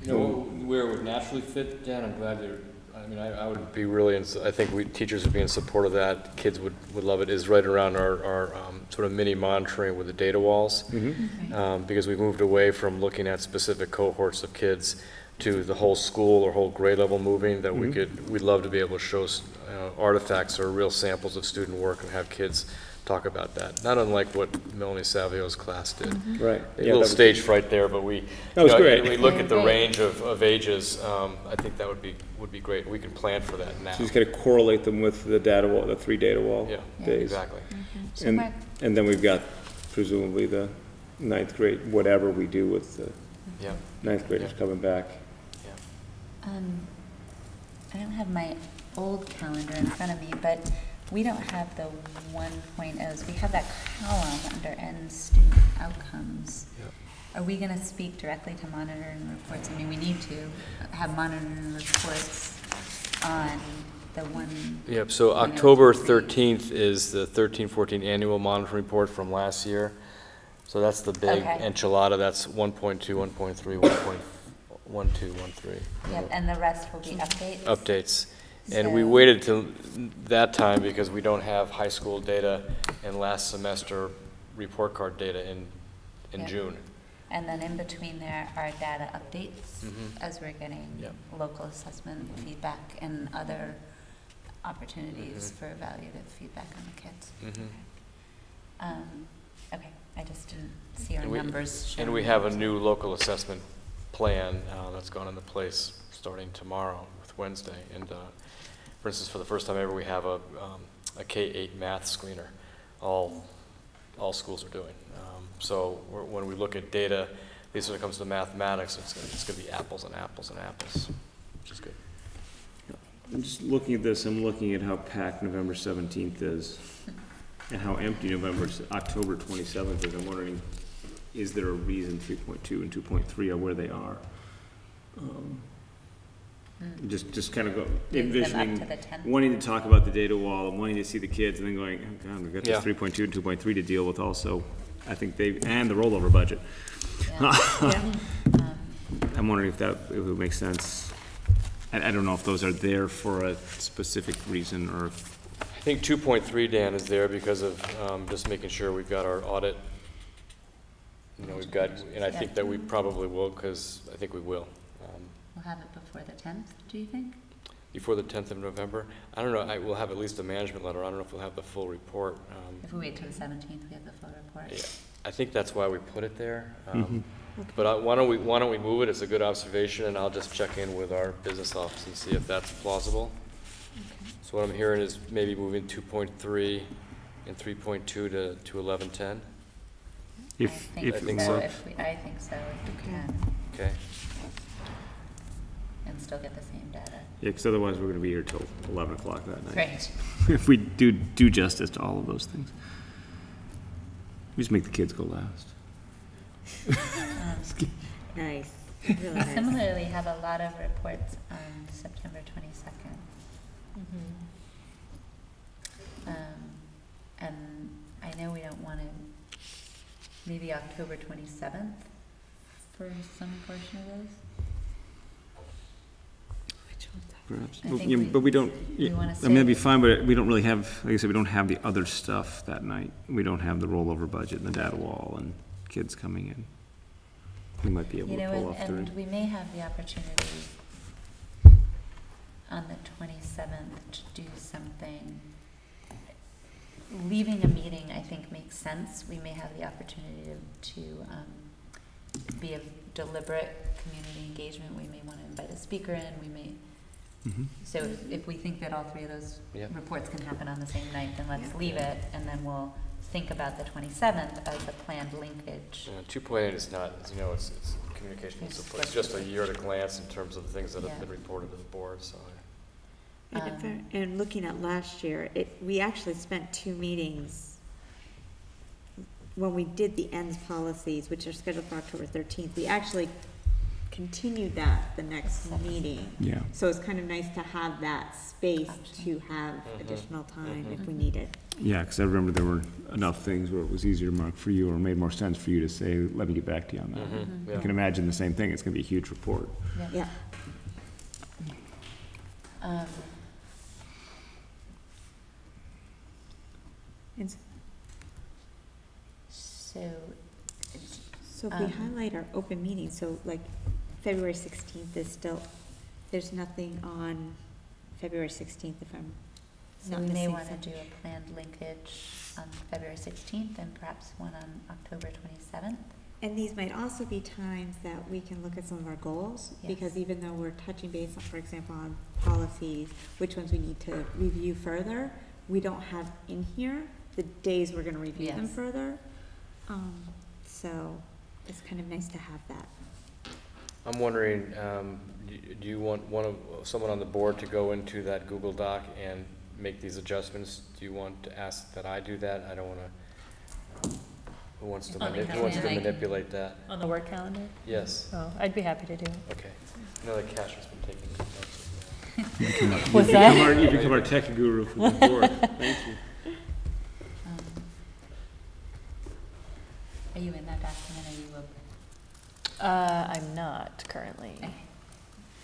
You know, where it would naturally fit, Dan, I'm glad you're, I mean, I would be really, I think teachers would be in support of that, kids would love it, is right around our sort of mini monitoring with the data walls. Because we've moved away from looking at specific cohorts of kids to the whole school or whole grade level moving, that we'd love to be able to show artifacts or real samples of student work and have kids talk about that. Not unlike what Melanie Savio's class did. Right. A little stage fright there, but we, That was you know, great. we look at the Great. range of ages. I think that would be great. We can plan for that now. So you just gotta correlate them with the data wall, the 3 data wall Yeah, days. exactly. So And, Mark, and then we've got presumably the 9th grade, whatever we do with the Yeah, 9th graders Yeah. coming back. yeah. I don't have my old calendar in front of me, but we don't have the 1.0s. We have that column under N student outcomes. Yeah. Are we gonna speak directly to monitoring reports? I mean, we need to have monitoring reports on the one. Yep, so October 13th is the 13-14 annual monitoring report from last year. So that's the big Okay. enchilada, that's 1.2, 1.3, 1.12, 1.3. Yep, and the rest will be updates? Updates. And we So- waited till that time because we don't have high school data and last semester report card data in Yeah. June. And then in between there are data updates Mhm. as we're getting Yep. local assessment feedback and other opportunities for evaluative feedback on the kids. Mhm. Okay, I just didn't see our And we- numbers showing. And we have a new local assessment plan that's gone into place starting tomorrow with Wednesday. And for instance, for the first time ever, we have a K-8 math screener. All schools are doing. So when we look at data, at least when it comes to mathematics, it's going to be apples and apples and apples, which is good. I'm just looking at this, I'm looking at how packed November 17th is and how empty October 27th is. I'm wondering, is there a reason 3.2 and 2.3 are where they are? Just kind of Move them up envisioning, to the 10th. wanting to talk about the data wall and wanting to see the kids and then going, oh God, we've got Yeah. this 3.2 and 2.3 to deal with also. I think and the rollover budget. Yeah. I'm wondering if it would make sense. I don't know if those are there for a specific reason or if, I think 2.3, Dan, is there because of just making sure we've got our audit. You know, we've got, and I think that we probably will, because I think we will. We'll have it before the 10th, do you think? Before the 10th of November. I don't know, we'll have at least a management letter. I don't know if we'll have the full report. If we wait till the 17th, we have the full report. Yeah, I think that's why we put it there. Mhm. But why don't we move it? It's a good observation, and I'll just check in with our business office and see if that's plausible. So what I'm hearing is maybe moving 2.3 and 3.2 to 1110. if I think so. so. I think so, if we can. Okay. and still get the same data. Yeah, because otherwise we're gonna be here till 11 o'clock that night. Right. If we do justice to all of those things. We just make the kids go last. Nice. Really nice. Similarly, have a lot of reports on September 22nd. And I know we don't want to, maybe October 27th for some portion of those. Perhaps, I but, think yeah, we- but we don't, we yeah, wanna I mean, that'd be say- fine, but we don't really have, like I said, we don't have the other stuff that night. We don't have the rollover budget and the data wall and kids coming in. We might be able You to know, pull off and through. we may have the opportunity on the 27th to do something. Leaving a meeting, I think, makes sense. We may have the opportunity to be a deliberate community engagement. We may want to invite a speaker in. We may. Mhm. So if we think that all three of those Yeah. reports can happen on the same night, then let's leave it, and then we'll think about the 27th as a planned linkage. 2.8 is not, as you know, it's communication. It's just a year at a glance in terms of the things that have been reported to the board, so. And looking at last year, we actually spent 2 meetings when we did the ends policies, which are scheduled for October 13th. We actually continued that the next meeting. Yeah. So it's kind of nice to have that space to have additional time if we need it. Yeah, because I remember there were enough things where it was easier to mark for you or made more sense for you to say, let me get back to you on that. Yeah. You can imagine the same thing. It's going to be a huge report. Yeah. And so if we highlight our open meetings, so like February 16th is still, there's nothing on February 16th if I'm So not we may missing want to something. do a planned linkage on February 16th and perhaps one on October 27th. And these might also be times that we can look at some of our goals, because Yes. even though we're touching base, for example, on policies, which ones we need to review further, we don't have in here the days we're gonna review them Yes. further. So it's kind of nice to have that. I'm wondering, do you want someone on the board to go into that Google Doc and make these adjustments? Do you want to ask that I do that? I don't want to. Who wants to On the calendar. manipulate that? On the work calendar? Yes. Oh, I'd be happy to do it. Okay. I know that Cash has been taking notes of that. What's that? You become our tech guru for the board. Thank you. Are you in that document? Are you I'm not currently. okay.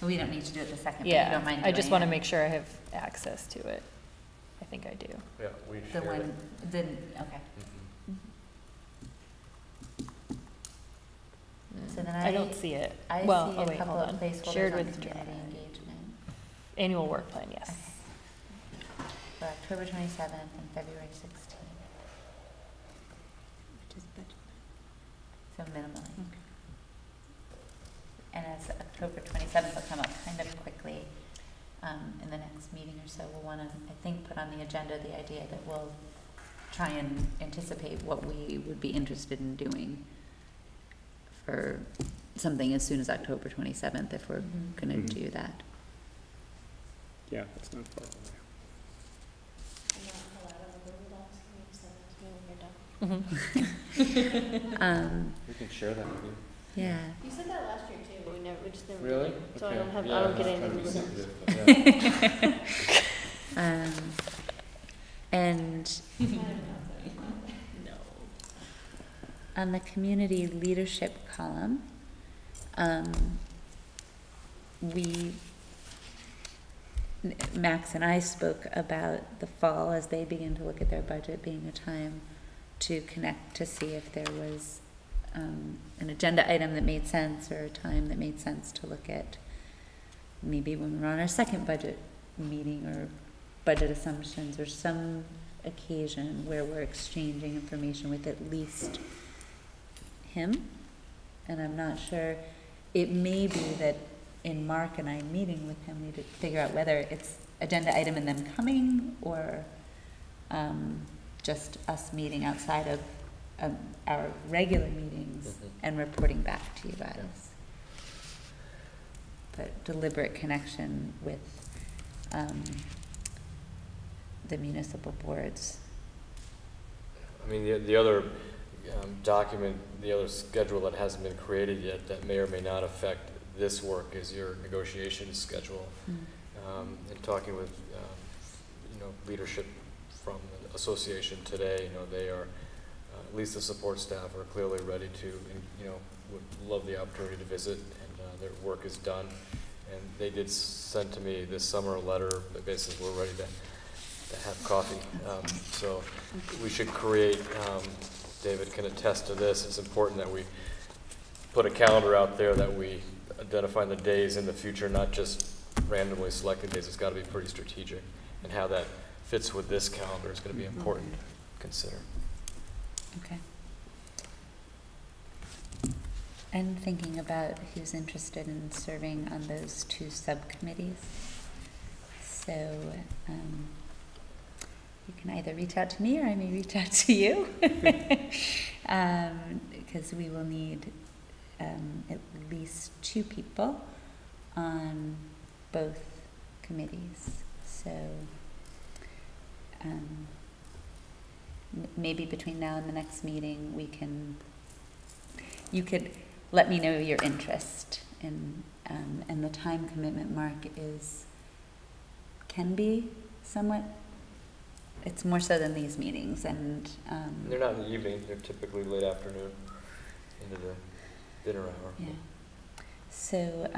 We don't need to do it the second, but you Yeah, don't mind I just doing want to it. make sure I have access to it. I think I do. Yeah, we The shared one, it. okay. So then I don't see it. I Well, see oh a wait, couple hold of on. placeholders Shared on with community Drive. engagement. Annual work plan, yes. Okay. For October 27th and February 16th, Which is budget. so minimally. And as October 27th will come up kind of quickly in the next meeting or so, we'll want to, I think, put on the agenda the idea that we'll try and anticipate what we would be interested in doing for something as soon as October 27th, if we're going to do that. Yeah, that's not far away. We can share that with you. Yeah. You said that last year too, but we just never. Really? did. So I Okay. don't have, Yeah, I don't get I'm not anything trying to to be do. sensitive, but yeah. And No. on the community leadership column, Max and I spoke about the fall as they begin to look at their budget being a time to connect to see if there was an agenda item that made sense or a time that made sense to look at maybe when we're on our second budget meeting or budget assumptions or some occasion where we're exchanging information with at least him. And I'm not sure, it may be that in Mark and I meeting with him, we to figure out whether it's agenda item and them coming or just us meeting outside of our regular meetings and reporting back to you guys. a deliberate connection with the municipal boards. I mean, the other document, the other schedule that hasn't been created yet that may or may not affect this work is your negotiation schedule. And talking with, leadership from the association today, they are, at least the support staff are clearly ready to, and, would love the opportunity to visit, and their work is done. And they did send to me this summer a letter that basically we're ready to have coffee. So we should create, David can attest to this, it's important that we put a calendar out there, that we identify the days in the future, not just randomly selected days. It's got to be pretty strategic, and how that fits with this calendar is going to be important to consider. Okay. And thinking about who's interested in serving on those 2 subcommittees. So you can either reach out to me, or I may reach out to you, because we will need at least 2 people on both committees. So maybe between now and the next meeting, you could let me know your interest, and the time commitment, Mark, can be somewhat. It's more so than these meetings, and they're not in the evening. They're typically late afternoon, into the dinner hour. Yeah. So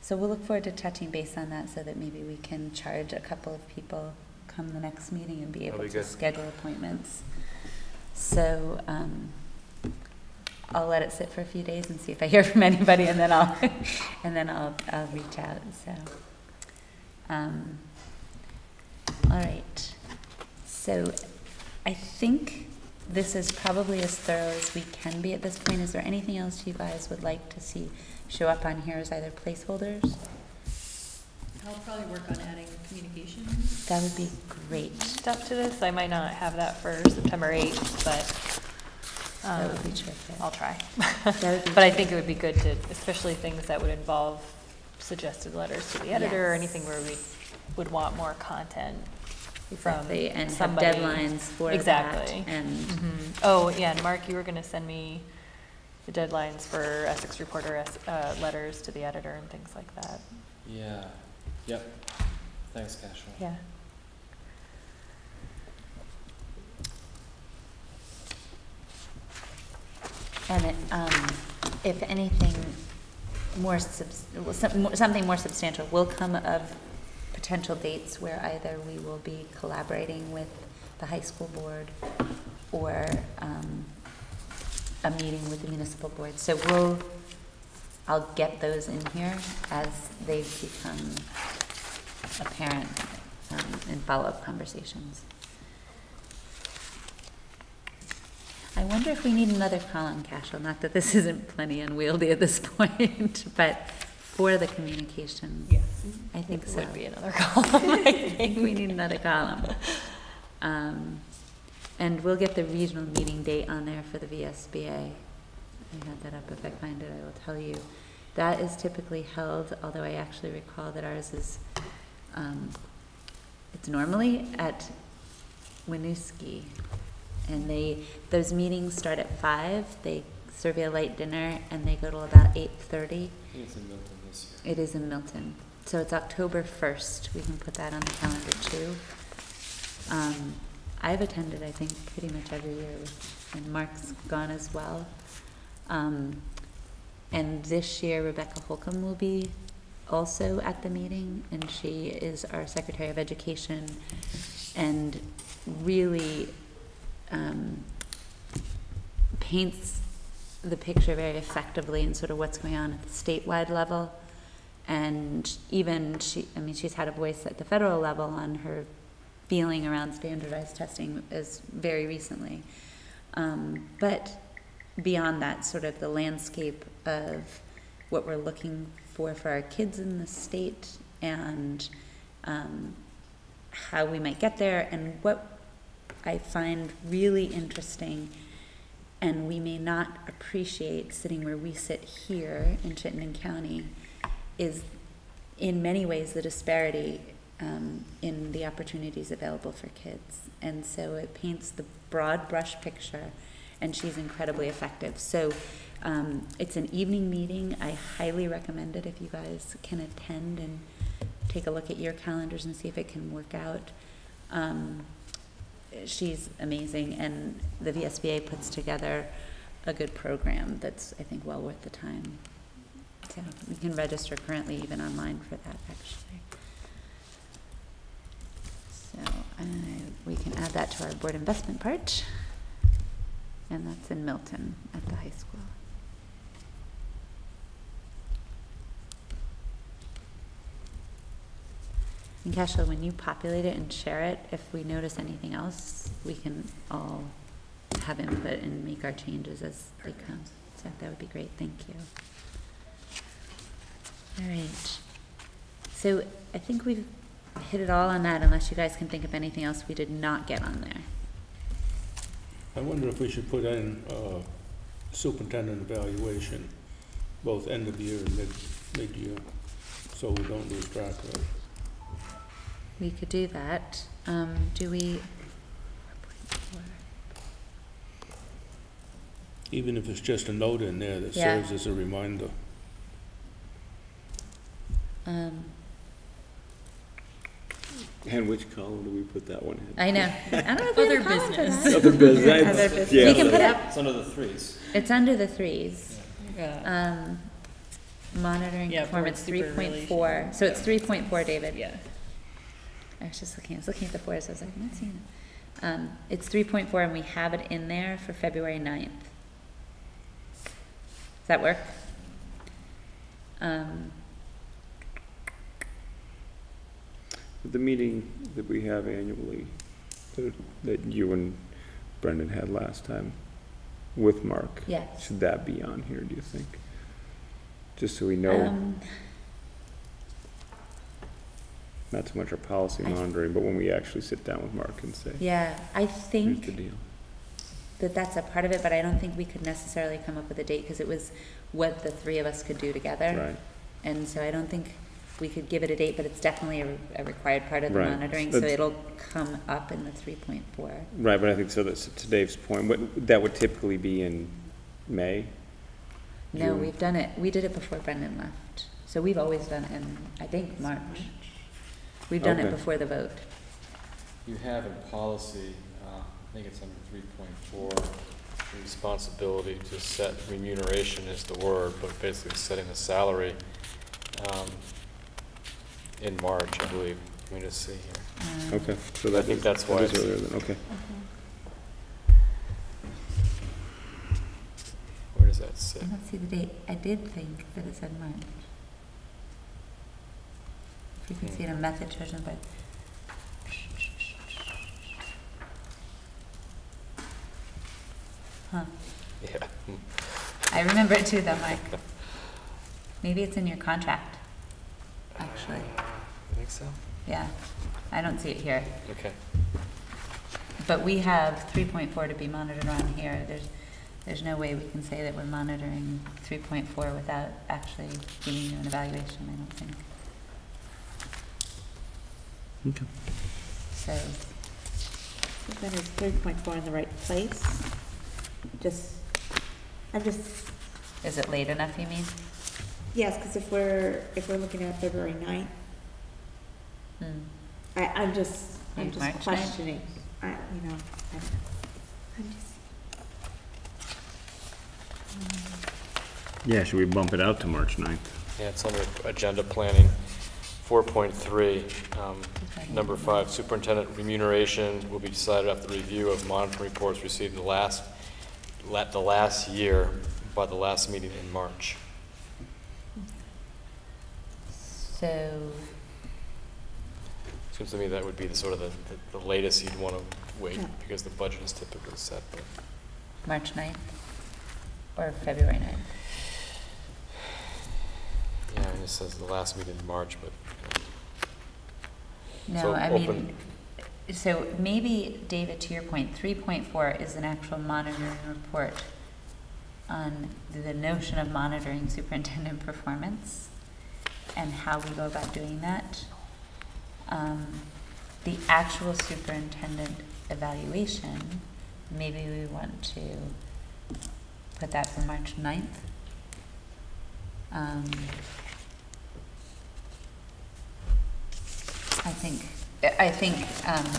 so we'll look forward to touching base on that, so that maybe we can charge a couple of people come the next meeting and be able to schedule appointments. So I'll let it sit for a few days and see if I hear from anybody, and then I'll reach out. So all right. So I think this is probably as thorough as we can be at this point. Is there anything else you guys would like to see show up on here as either placeholders? I'll probably work on adding communication That would be great. stuff to this. I might not have that for September 8th, but That would be terrific. I'll try. That would be But I think it would be good to, especially things that would involve suggested letters to the editor, or Yes. anything where we would want more content Exactly, from and somebody. have deadlines for Exactly. that. And Oh, yeah, and Mark, you were going to send me the deadlines for Essex Reporter letters to the editor and things like that. Yeah. Yep. Thanks, Cashel. Yeah. And if anything something more substantial will come of potential dates where either we will be collaborating with the high school board, or a meeting with the municipal board. So I'll get those in here as they become apparent in follow-up conversations. I wonder if we need another column, Cashel, not that this isn't plenty unwieldy at this point, but for the communication. Yes. I think It so. would be another column, I I think. think we need another column. And we'll get the regional meeting date on there for the VSBA. I had that up. If I find it, I will tell you. That is typically held, although I actually recall that ours is, it's normally at Winooski. And those meetings start at 5. They serve you a light dinner, and they go till about 8:30. I think it's in Milton this year. It is in Milton. So it's October 1st. We can put that on the calendar too. I've attended, I think, pretty much every year, and Mark's gone as well. And this year, Rebecca Holcomb will be also at the meeting, and she is our Secretary of Education, and really paints the picture very effectively in sort of what's going on at the statewide level. And even she's had a voice at the federal level on her feeling around standardized testing as very recently. But beyond that, sort of the landscape of what we're looking for our kids in the state, and how we might get there, and what I find really interesting, and we may not appreciate sitting where we sit here in Chittenden County, is in many ways the disparity in the opportunities available for kids. And so it paints the broad brush picture, and she's incredibly effective. So it's an evening meeting. I highly recommend it if you guys can attend and take a look at your calendars and see if it can work out. She's amazing, and the VSBA puts together a good program that's, I think, well worth the time. So we can register currently even online for that, actually. So we can add that to our board investment part, and that's in Milton at the high school. And Cashel, when you populate it and share it, if we notice anything else, we can all have input and make our changes as they come. So that would be great. Thank you. All right. So I think we've hit it all on that, unless you guys can think of anything else we did not get on there. I wonder if we should put in superintendent evaluation, both end of year and mid-year, so we don't lose track of it. We could do that. Do we? Even if it's just a note in there that serves as a reminder. And which column do we put that one in? I know. I don't know if Other we have a column for business. that. Other business. Other business. Yeah. We can put it. It's under the threes. It's under the threes. Yeah. Monitoring Yeah, performance board 3.4. So it's 3.4, David. Yeah. I was looking at the fours. I was like, I'm not seeing it. It's 3.4, and we have it in there for February 9th. Does that work? The meeting that we have annually, that you and Brendan had last time with Mark. Yes. Should that be on here, do you think? Just so we know, not so much our policy monitoring, but when we actually sit down with Mark and say, yeah, I here's think the deal. that's a part of it, but I don't think we could necessarily come up with a date, because it was what the three of us could do together. Right. And so I don't think we could give it a date, but it's definitely a required part of the Right. monitoring, so That's- it'll come up in the 3.4. Right, but I think so that's to Dave's point, that would typically be in May? No, June? we've done it, we did it before Brendan left. So we've always done it in, I think, March. We've done it Okay. before the vote. You have in policy, I think it's under 3.4, the responsibility to set remuneration is the word, but basically setting a salary in March, I believe. Let me just see here. Okay, so that I think that's why that is it's- earlier than, okay. Where does that sit? I don't see the date. I did think that it said March. If you can see it in method chosen by. Huh. Yeah. I remember it too, though, Mike. Maybe it's in your contract, actually. You think so? Yeah, I don't see it here. Okay. But we have 3.4 to be monitored on here. There's no way we can say that we're monitoring 3.4 without actually giving you an evaluation, I don't think. Okay. So, That is 3.4 in the right place. is it late enough, you mean? Yes, because if we're looking at February 9th, Hmm. I'm just Maybe March 9th? questioning. I don't know. I'm just. Yeah, should we bump it out to March 9th? Yeah, it's under agenda planning, 4.3. Number 5, superintendent remuneration will be decided after review of monitoring reports received in the last year by the last meeting in March. So, Seems to me that would be the sort of the latest you'd want to wait, Yeah. because the budget is typically set. But March 9th or February 9th? yeah, I mean, it says the last meeting in March, but No, So I open- mean, so maybe, David, to your point, 3.4 is an actual monitoring report on the notion of monitoring superintendent performance. and how we go about doing that. The actual superintendent evaluation, maybe we want to put that for March 9th. I think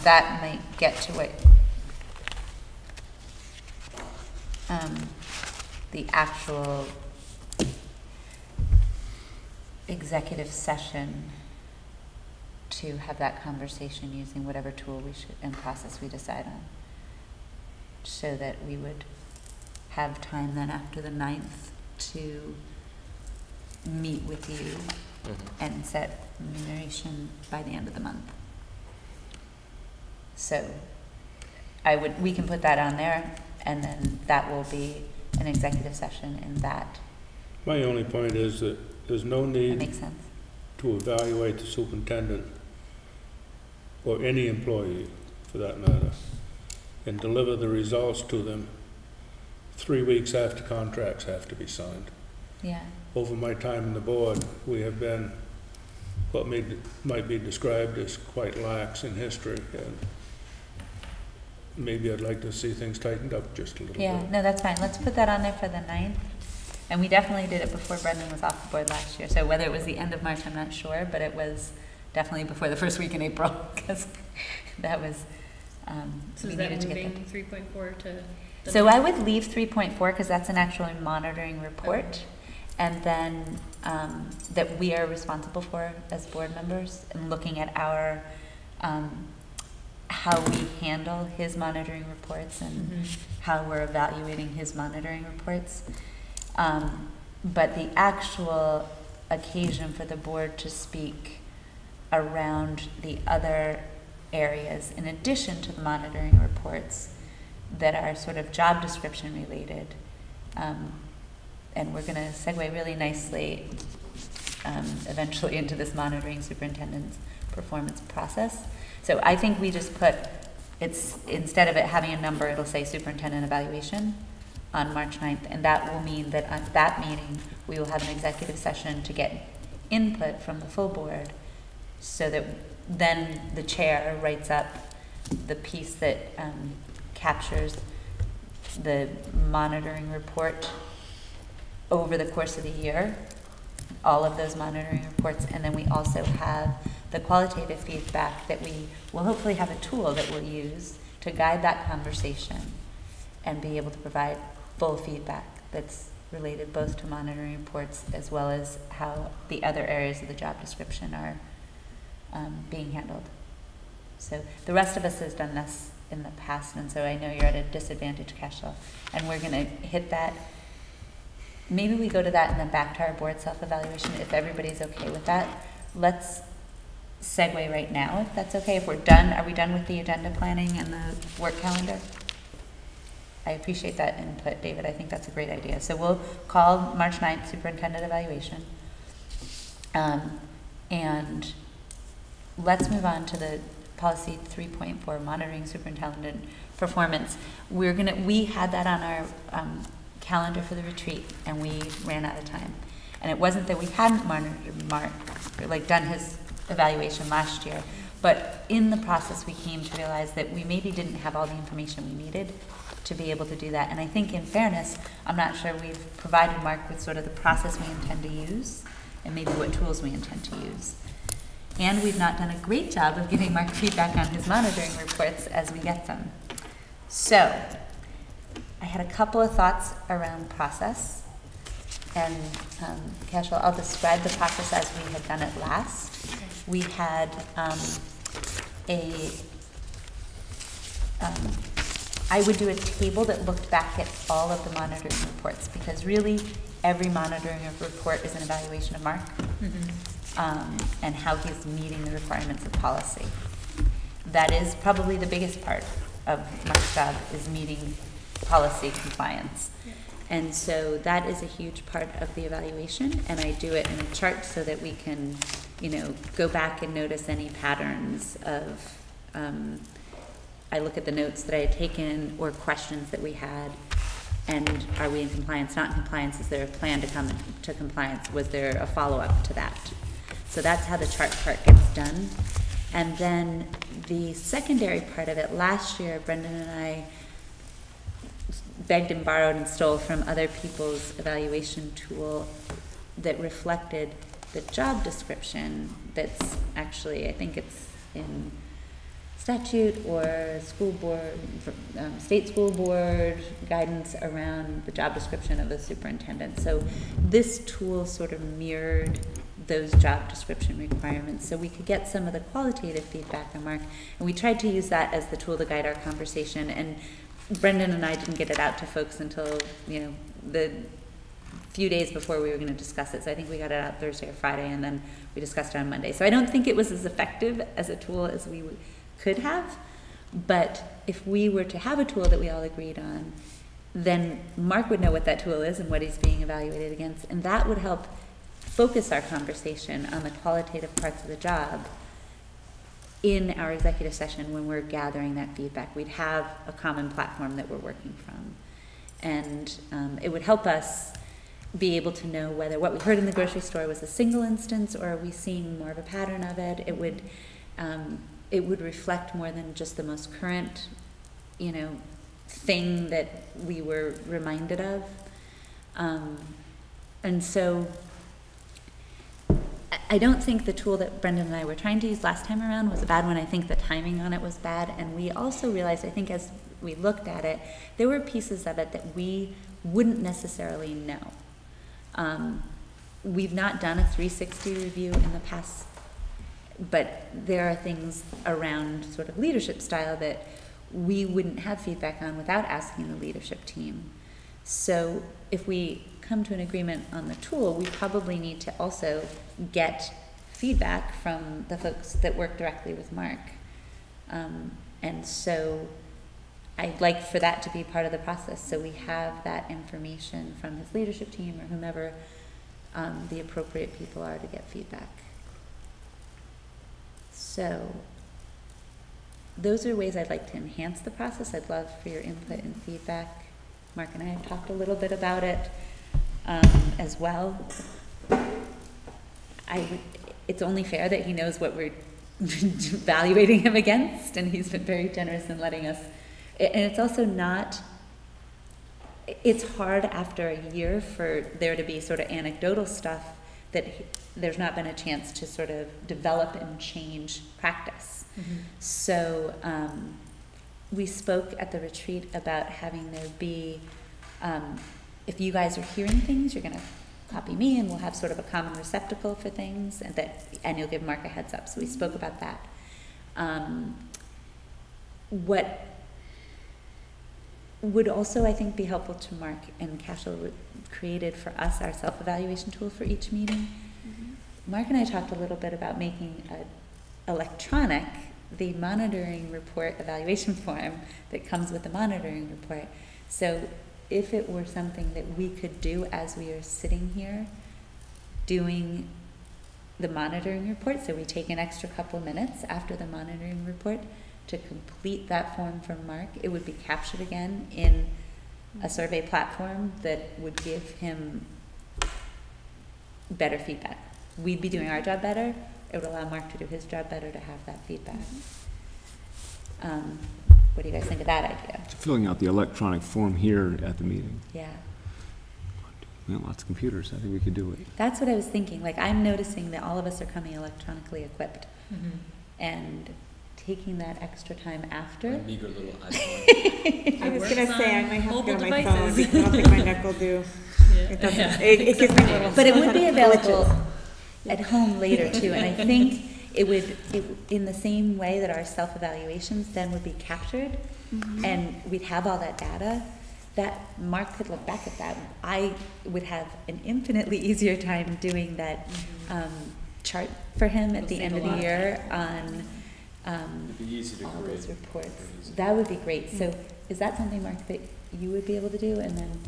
that might get to what the actual executive session to have that conversation using whatever tool we should and process we decide on, so that we would have time then after the 9th to meet with you and set remuneration by the end of the month. So we can put that on there, and then that will be an executive session in that. My only point is that there's no That need makes sense. to evaluate the superintendent or any employee, for that matter, and deliver the results to them 3 weeks after contracts have to be signed. Yeah. Over my time on the board, we have been what might be described as quite lax in history, and maybe I'd like to see things tightened up just a little bit. Yeah, no, that's fine. Let's put that on there for the 9th. And we definitely did it before Brendan was off the board last year. So whether it was the end of March, I'm not sure, but it was definitely before the first week in April, because that was, So we is that needed to get moving 3.4 to? the So I ninth? would leave 3.4 because that's an actual monitoring report. Okay. And then that we are responsible for as board members, and looking at our, how we handle his monitoring reports and how we're evaluating his monitoring reports. But the actual occasion for the board to speak around the other areas, in addition to the monitoring reports, that are sort of job description related, and we're going to segue really nicely eventually into this monitoring superintendent's performance process. So I think we just put, it's, instead of it having a number, it'll say superintendent evaluation on March 9th, and that will mean that at that meeting we will have an executive session to get input from the full board, so that then the chair writes up the piece that captures the monitoring report over the course of the year, all of those monitoring reports, and then we also have the qualitative feedback that we will hopefully have a tool that we'll use to guide that conversation and be able to provide full feedback that's related both to monitoring reports as well as how the other areas of the job description are being handled. So the rest of us has done this in the past, and so I know you're at a disadvantage, Cashel, and we're going to hit that. Maybe we go to that and then back to our board self-evaluation if everybody's okay with that. Let's segue right now, if that's okay. If we're done, are we done with the agenda planning and the work calendar? I appreciate that input, David. I think that's a great idea. So we'll call March 9th superintendent evaluation. And let's move on to the policy 3.4, monitoring superintendent performance. We had that on our calendar for the retreat, and we ran out of time. And it wasn't that we hadn't done his evaluation last year, but in the process we came to realize that we maybe didn't have all the information we needed to be able to do that. And I think in fairness, I'm not sure we've provided Mark with sort of the process we intend to use and maybe what tools we intend to use. And we've not done a great job of giving Mark feedback on his monitoring reports as we get them. So I had a couple of thoughts around process. And Cashel, I'll describe the process as we had done it last. We had I would do a table that looked back at all of the monitoring reports, because really every monitoring report is an evaluation of Mark and how he's meeting the requirements of policy. That is probably the biggest part of Mark's job, is meeting policy compliance. And so that is a huge part of the evaluation, and I do it in a chart so that we can, go back and notice any patterns of, I look at the notes that I had taken or questions that we had, and are we in compliance, not in compliance, is there a plan to come into compliance, was there a follow-up to that? So that's how the chart part gets done. And then the secondary part of it, last year, Brendan and I begged and borrowed and stole from other people's evaluation tool that reflected the job description that's actually, I think it's in statute or school board, state school board guidance around the job description of the superintendent. So this tool sort of mirrored those job description requirements, so we could get some of the qualitative feedback on Mark, and we tried to use that as the tool to guide our conversation. And Brendan and I didn't get it out to folks until, you know, the few days before we were going to discuss it. So I think we got it out Thursday or Friday, and then we discussed it on Monday. So I don't think it was as effective as a tool as we could have, but if we were to have a tool that we all agreed on, then Mark would know what that tool is and what he's being evaluated against, and that would help focus our conversation on the qualitative parts of the job in our executive session when we're gathering that feedback. We'd have a common platform that we're working from, and it would help us be able to know whether what we heard in the grocery store was a single instance or are we seeing more of a pattern of it. It would reflect more than just the most current, you know, thing that we were reminded of. And so I don't think the tool that Brendan and I were trying to use last time around was a bad one. I think the timing on it was bad. And we also realized, I think as we looked at it, there were pieces of it that we wouldn't necessarily know. We've not done a 360 review in the past, but there are things around sort of leadership style that we wouldn't have feedback on without asking the leadership team. So if we come to an agreement on the tool, we probably need to also get feedback from the folks that work directly with Mark. And so I'd like for that to be part of the process, so we have that information from his leadership team or whomever the appropriate people are to get feedback. So those are ways I'd like to enhance the process. I'd love for your input and feedback. Mark and I have talked a little bit about it as well. It's only fair that he knows what we're evaluating him against, and he's been very generous in letting us. And it's also not, it's hard after a year for there to be sort of anecdotal stuff that there's not been a chance to sort of develop and change practice. Mm-hmm. So we spoke at the retreat about having there be, if you guys are hearing things, you're going to copy me and we'll have sort of a common receptacle for things, and you'll give Mark a heads up. So we spoke about that. What would also, I think, be helpful to Mark, and Cashel created for us our self-evaluation tool for each meeting. Mm-hmm. Mark and I talked a little bit about making the monitoring report evaluation form that comes with the monitoring report. So if it were something that we could do as we are sitting here doing the monitoring report, so we take an extra couple minutes after the monitoring report to complete that form from Mark, it would be captured again in a survey platform that would give him better feedback. We'd be doing our job better. It would allow Mark to do his job better to have that feedback. What do you guys think of that idea? Filling out the electronic form here at the meeting. Yeah. We have lots of computers. I think we could do it. That's what I was thinking. Like, I'm noticing that all of us are coming electronically equipped. Mm-hmm. And taking that extra time after. My meager little iPhone. I was going to say, I might have to go on my devices. phone because I don't think my neck will do. It doesn't, it gives me a little. But it would be available at home later too, and I think it would, in the same way that our self-evaluations then would be captured, mm-hmm. and we'd have all that data, that Mark could look back at that. I would have an infinitely easier time doing that chart for him at the end of the year on It'd be easy to all grade. those reports. That would be great. So is that something, Mark, that you would be able to do? And then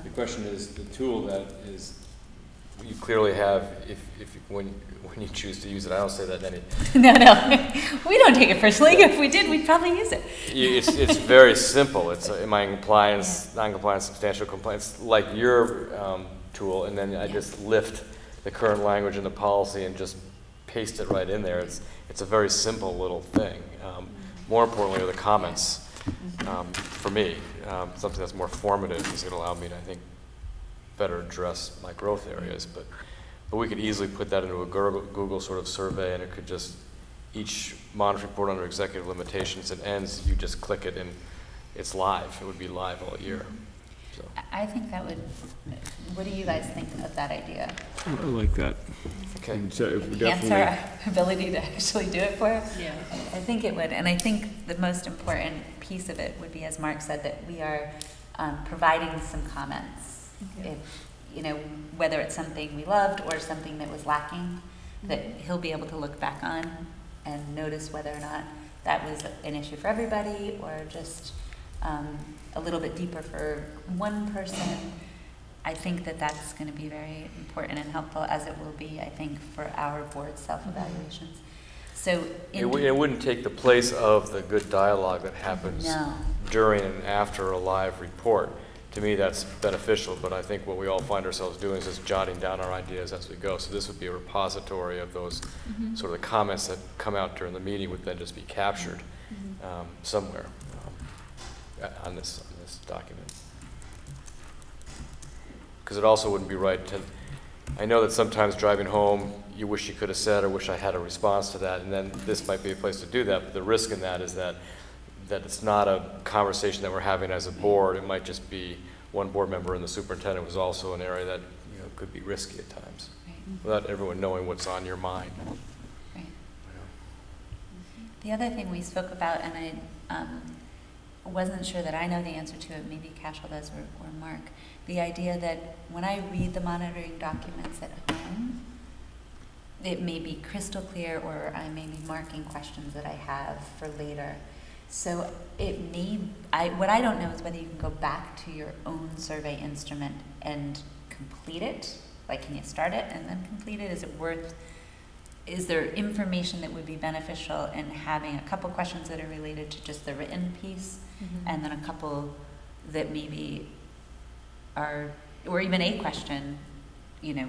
the question is, the tool that is, you clearly have, when you choose to use it. I don't say that in any. No, we don't take it personally. If we did, we'd probably use it. It's very simple. It's am I in compliance, non-compliance, substantial compliance, like your tool, and then I just lift the current language in the policy and just paste it right in there. It's a very simple little thing. More importantly are the comments. For me, something that's more formative is going to allow me to, I think, better address my growth areas. But we could easily put that into a Google sort of survey, and it could just, each monitoring report under executive limitations, it ends, you just click it, and it's live. It would be live all year. So. I think that would, what do you guys think of that idea? I like that. Okay. And so if we Enhance definitely, our ability to actually do it for us? Yeah. I think it would, and I think the most important piece of it would be, as Mark said, that we are providing some comments. Okay. If, you know, whether it's something we loved or something that was lacking, that he'll be able to look back on and notice whether or not that was an issue for everybody or just a little bit deeper for one person. I think that that's going to be very important and helpful, as it will be, I think, for our board self-evaluations. So it wouldn't take the place of the good dialogue that happens during and after a live report. To me, that's beneficial, but I think what we all find ourselves doing is just jotting down our ideas as we go. So this would be a repository of those sort of the comments that come out during the meeting would then just be captured somewhere on this document. Because it also wouldn't be right to, I know that sometimes driving home, you wish you could have said, or wish I had a response to that, and then this might be a place to do that, but the risk in that is that it's not a conversation that we're having as a board. It might just be one board member and the superintendent was also an area that, you know, could be risky at times, without everyone knowing what's on your mind. Right. The other thing we spoke about, and I wasn't sure that I know the answer to it, maybe Cashel does or Mark, the idea that when I read the monitoring documents at home, it may be crystal clear, or I may be marking questions that I have for later. So it may, what I don't know is whether you can go back to your own survey instrument and complete it. Like, can you start it and then complete it? Is there information that would be beneficial in having a couple questions that are related to just the written piece, and then a couple that maybe are, or even a question, you know,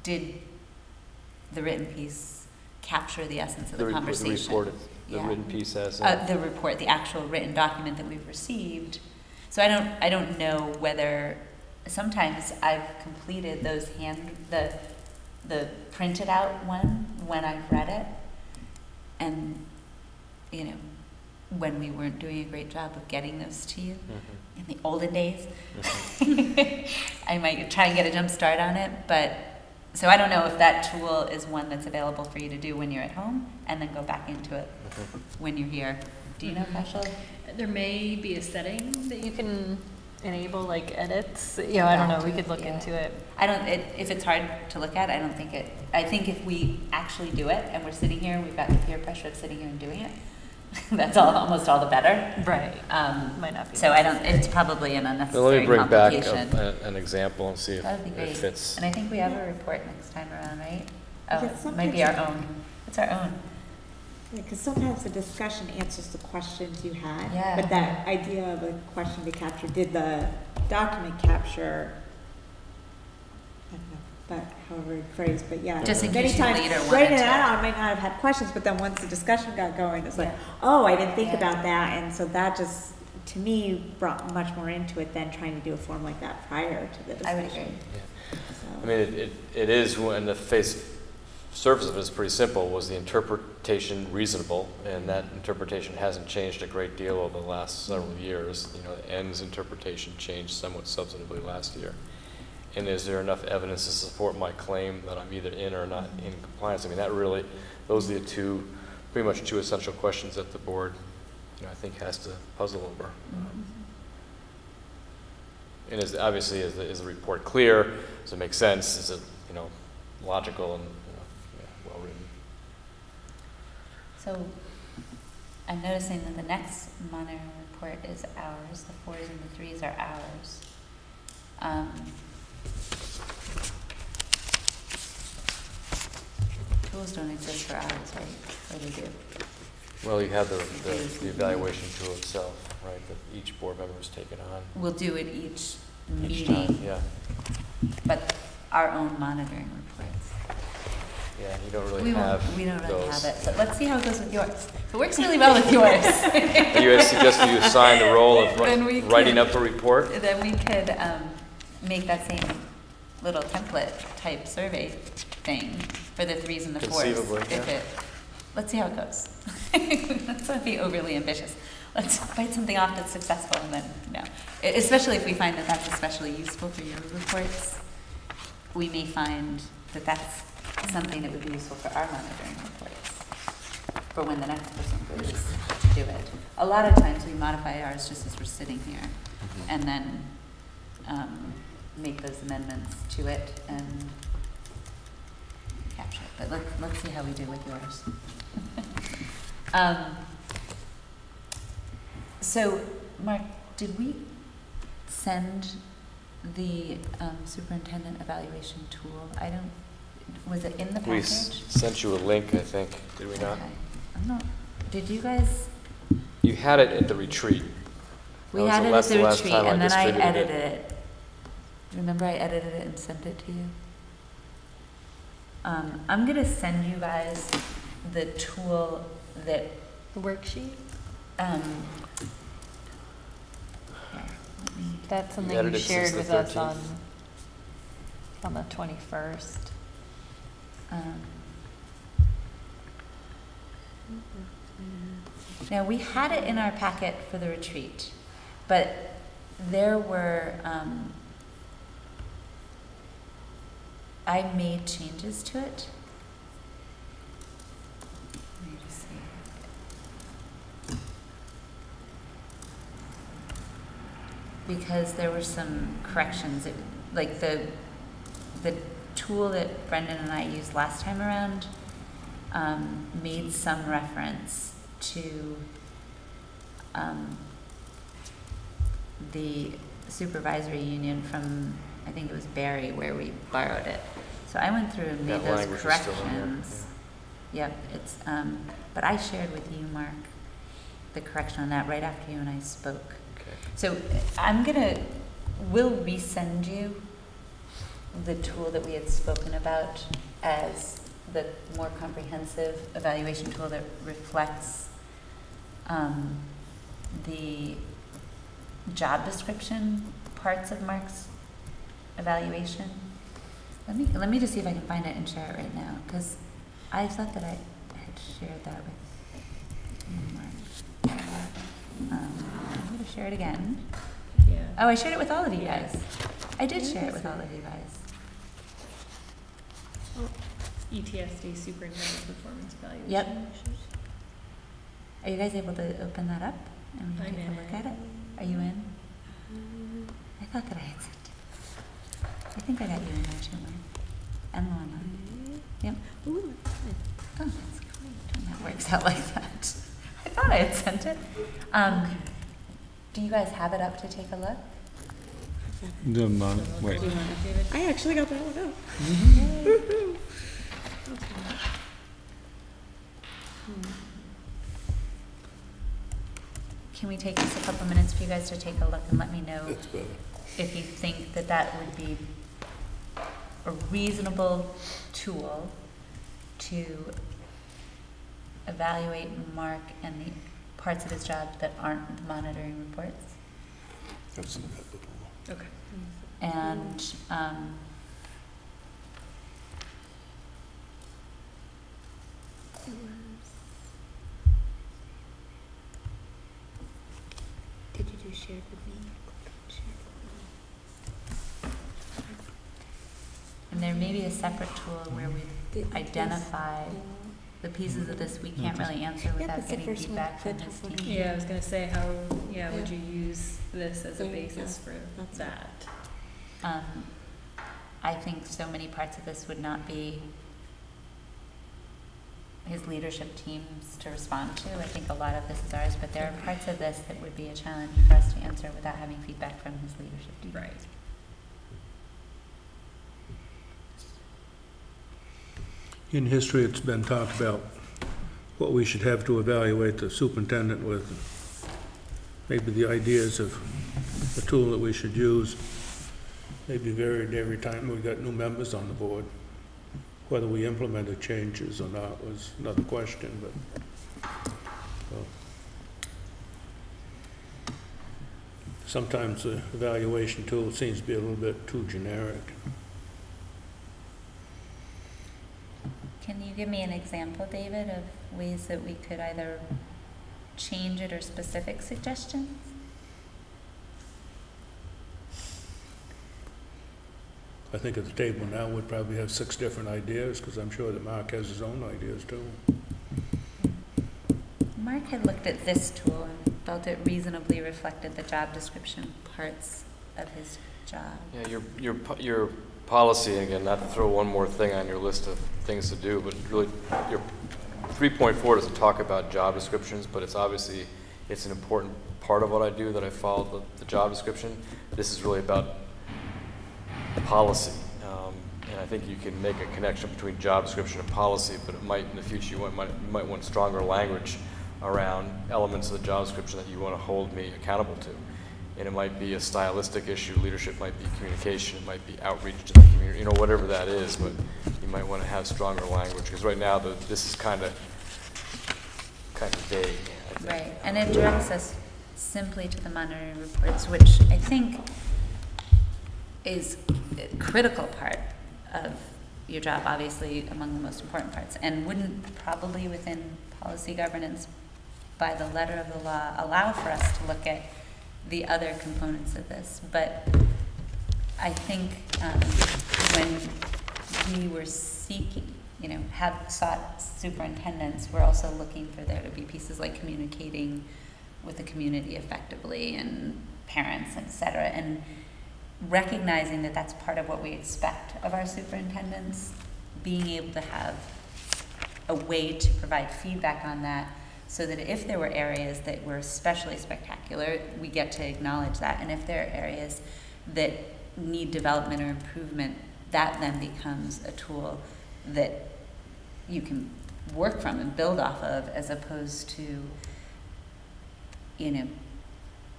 did the written pice capture the essence of the conversation? The written piece as the report, the actual written document that we've received. So I don't know whether, sometimes I've completed those the printed out one when I've read it, and, you know, when we weren't doing a great job of getting those to you in the olden days, I might try and get a jump start on it, but so I don't know if that tool is one that's available for you to do when you're at home and then go back into it when you're here. Do you know, Cashel? There may be a setting that you can enable, like edits. You know, I don't know. We could look into it. If it's hard to look at, I think if we actually do it and we're sitting here, we've got the peer pressure of sitting here and doing it. That's almost all the better. Right. Might not be. So it's probably an unnecessary complication. Let me bring complication. back an example and see if it fits. And I think we have a report next time around, right? Oh, Yes, it might be our own. It's our own. Because sometimes the discussion answers the questions you had. Yeah. But that idea of a question to capture, did the document capture, I don't know, but however it's phrased, but yeah. Just in many case you times, later wanted writing it to. out, I might not have had questions, but then once the discussion got going, it's like, Yeah. oh, I didn't think Yeah. about that. And so that just, to me, brought much more into it than trying to do a form like that prior to the I discussion. would agree. So- I mean, it is, when the surface of it is pretty simple. Was the interpretation reasonable? And that interpretation hasn't changed a great deal over the last several years. You know, the ends interpretation changed somewhat substantively last year. And is there enough evidence to support my claim that I'm either in or not in compliance? I mean, those are the pretty much two essential questions that the board, you know, I think has to puzzle over. And is the report clear? Does it make sense? Is it, you know, logical and, well written? So I'm noticing that the next monitoring report is ours. The 4s and the 3s are ours. Tools don't exist for ours, right? Or they do? Well, you have the evaluation tool itself, right, that each board member has taken on. We'll do it each Each meeting, time, yeah. but our own monitoring reports. Yeah, you don't really We have won't, we don't really those. have it, but let's see how it goes with yours. If it works really well with yours, You guys suggest you assign the role of Then we writing could- up a report? then we could make that same little template type survey thing for the threes and the fours. Conceivably, If yeah. it, let's see how it goes. Let's not be overly ambitious. Let's bite something off that's successful and then, no. Especially if we find that that's especially useful for your reports, we may find that that's something that would be useful for our monitoring reports, for when the next person goes to do it. A lot of times we modify ours just as we're sitting here, and then make those amendments to it and capture it. But let's see how we do with yours. So, Mark, did we send the superintendent evaluation tool? I don't, was it in the We package? sent you a link, I think, did we not? Okay. I'm not, did you guys? You had it at the retreat. We That was had the it at last- the the last retreat, time I and then I distributed it. edited it. Remember I edited it and sent it to you? I'm gonna send you guys the tool that, The worksheet? here, let me, That's something edited you since shared the with us 13th. on the 21st. Now, we had it in our packet for the retreat, but there were, I made changes to it. Let me just see. Because there were some corrections, like the tool that Brendan and I used last time around made some reference to the supervisory union from, I think it was Barry, where we borrowed it. So I went through and made That those language is still in there, corrections. Yep, it's, but I shared with you, Mark, the correction on that right after you and I spoke. Okay. So we'll resend you the tool that we had spoken about as the more comprehensive evaluation tool that reflects the job description parts of Mark's evaluation. Let me just see if I can find it and share it right now, because I thought that I had shared that with Mark. I'm going to share it again. Yeah. Oh, I shared it with all of you Yeah. guys. I did share it with all of you guys. ETSD superintendent performance evaluation. Yep. Are you guys able to open that up and we can I'm take a in look it. at it? Are you in? I thought that I had sent it. I think I got you in there too, Mark. And Lana. Yep. Oh, that's great when that works out like that. I thought I had sent it. Do you guys have it up to take a look? Wait. I actually got that one up. Can we take just a couple minutes for you guys to take a look and let me know That's better. if you think that that would be a reasonable tool to evaluate Mark and the parts of his job that aren't the monitoring reports? I've seen that before. Okay. And, Did you do shared with me? and there may be a separate tool where we identify the pieces of this we can't really answer without that's the getting first one, feedback from the his top one. team. Yeah, I was gonna say, how, would Yeah. you use this as a There you basis go. for That's that? I think so many parts of this would not be his leadership teams to respond to. I think a lot of this is ours, but there are parts of this that would be a challenge for us to answer without having feedback from his leadership team. Right. In history, it's been talked about what we should have to evaluate the superintendent with. Maybe the ideas of the tool that we should use may be varied every time we got new members on the board. Whether we implemented changes or not was another question, but sometimes the evaluation tool seems to be a little bit too generic. Can you give me an example, David, of ways that we could either change it or specific suggestions? I think at the table now we'd probably have 6 different ideas, because I'm sure that Mark has his own ideas too. Mark had looked at this tool and felt it reasonably reflected the job description parts of his job. Yeah, your policy, again, not to throw one more thing on your list of things to do, but really your 3.4 doesn't talk about job descriptions, but it's obviously, it's an important part of what I do, that I follow the job description. This is really about policy, and I think you can make a connection between job description and policy, but it might in the future you might want stronger language around elements of the job description that you want to hold me accountable to. And it might be a stylistic issue, leadership might be communication, it might be outreach to the community, you know, whatever that is, but you might want to have stronger language, because right now this is kind of vague, I think. Right, and it directs us simply to the monitoring reports, which I think is a critical part of your job, obviously among the most important parts, and wouldn't probably within policy governance by the letter of the law allow for us to look at the other components of this. But I think when we were seeking, have sought superintendents, we're also looking for there to be pieces like communicating with the community effectively and parents, et cetera, and recognizing that that's part of what we expect of our superintendents, being able to have a way to provide feedback on that, so that if there were areas that were especially spectacular, we get to acknowledge that. And if there are areas that need development or improvement, that then becomes a tool that you can work from and build off of, as opposed to,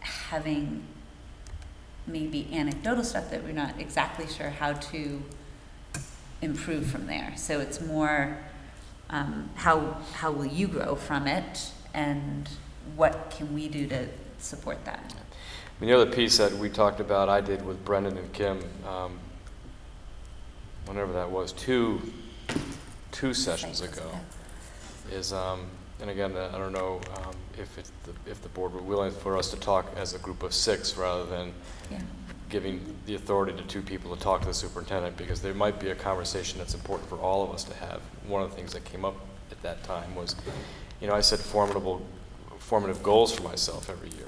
having maybe anecdotal stuff that we're not exactly sure how to improve from there. So it's more how will you grow from it, and what can we do to support that? I mean, the other piece that we talked about, I did with Brendan and Kim, whenever that was, two sessions ago, is, and again, I don't know if the board were willing for us to talk as a group of 6 rather than giving the authority to 2 people to talk to the superintendent, because there might be a conversation that's important for all of us to have. One of the things that came up at that time was, I set formative goals for myself every year.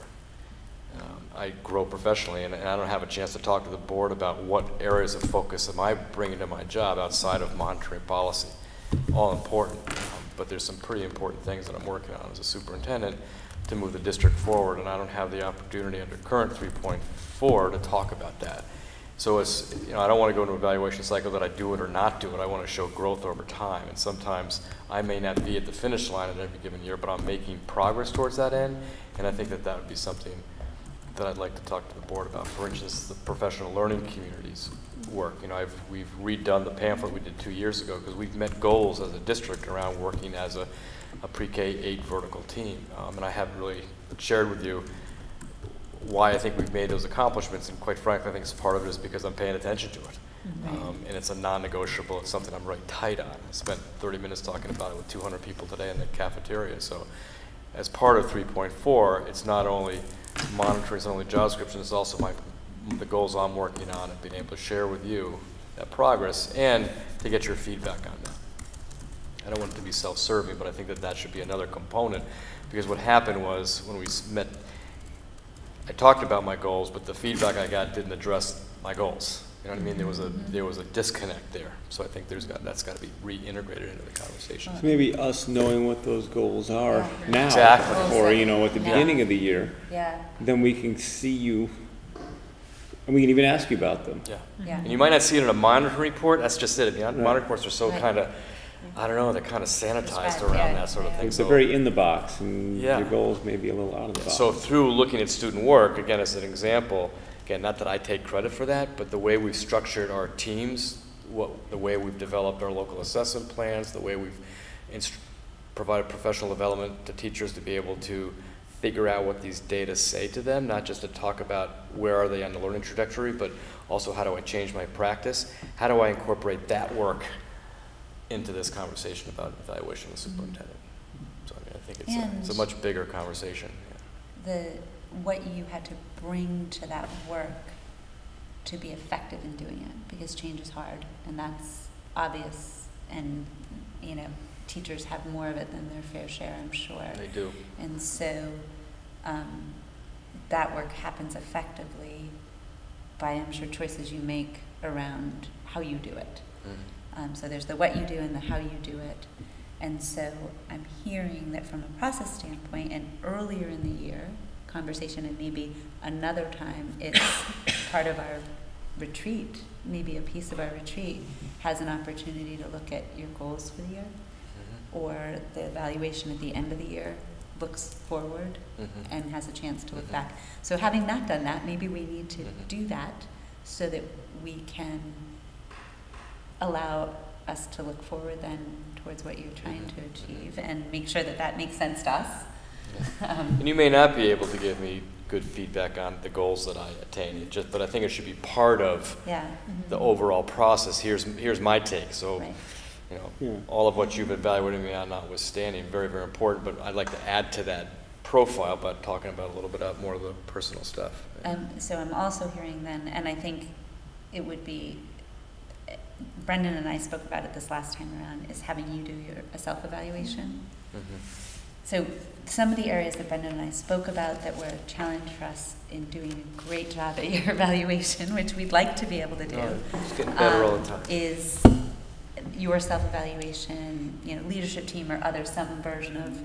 I grow professionally, and I don't have a chance to talk to the board about what areas of focus am I bringing to my job outside of monitoring policy. All important, but there's some pretty important things that I'm working on as a superintendent to move the district forward, and I don't have the opportunity under current 3.4 to talk about that. So it's, I don't want to go into an evaluation cycle that I do it or not do it. I want to show growth over time, and sometimes I may not be at the finish line in every given year, but I'm making progress towards that end, and I think that that would be something that I'd like to talk to the board about. For instance, the professional learning communities work. We've redone the pamphlet we did 2 years ago, because we've met goals as a district around working as a pre-K-8 vertical team, and I haven't really shared with you why I think we've made those accomplishments, and quite frankly, I think part of it is because I'm paying attention to it. And it's a non-negotiable, it's something I'm really tight on. I spent 30 minutes talking about it with 200 people today in the cafeteria. So as part of 3.4, it's not only monitoring, it's not only job description, it's also the goals I'm working on, and being able to share with you that progress and to get your feedback on that. I don't want it to be self-serving, but I think that that should be another component, because what happened was when we met, I talked about my goals, but the feedback I got didn't address my goals. You know what I mean? There was a disconnect there. So I think that's got to be reintegrated into the conversation. So maybe us knowing what those goals are now, exactly, or at the beginning of the year, then we can see you, and we can even ask you about them. And you might not see it in a monitoring report. That's just it. Monitoring reports are so kind of, I don't know, they're kind of sanitized around that sort of thing. They're very in the box, and your goals may be a little out of the box. So through looking at student work, again, as an example, again, not that I take credit for that, but the way we've structured our teams the way we've developed our local assessment plans, the way we've provided professional development to teachers to be able to figure out what these data say to them, not just to talk about where are they on the learning trajectory, but also how do I change my practice? How do I incorporate that work into this conversation about evaluation of the superintendent? So I mean, I think it's a much bigger conversation. Yeah. What you had to bring to that work to be effective in doing it, because change is hard, and that's obvious, and you know, teachers have more of it than their fair share, I'm sure. They do. And so that work happens effectively by, I'm sure, choices you make around how you do it. Mm-hmm. So there's the what you do and the how you do it. And so I'm hearing that from a process standpoint, and earlier in the year, conversation, and maybe another time it's part of our retreat, maybe a piece of our retreat has an opportunity to look at your goals for the year, or the evaluation at the end of the year looks forward and has a chance to look back. So having not done that, maybe we need to do that so that we can allow us to look forward then towards what you're trying to achieve and make sure that that makes sense to us. And you may not be able to give me good feedback on the goals that I attain, but I think it should be part of the overall process. Here's my take. So, you know, all of what you've evaluated me on notwithstanding, very, very important, but I'd like to add to that profile by talking about a little bit more of the personal stuff. So I'm also hearing then, and I think it would be, Brendan and I spoke about it this last time around, is having you do a self-evaluation. So some of the areas that Brendan and I spoke about that were a challenge for us in doing a great job at your evaluation, which we'd like to be able to do, it's getting better all the time, is your self-evaluation, you know, leadership team or other, some version of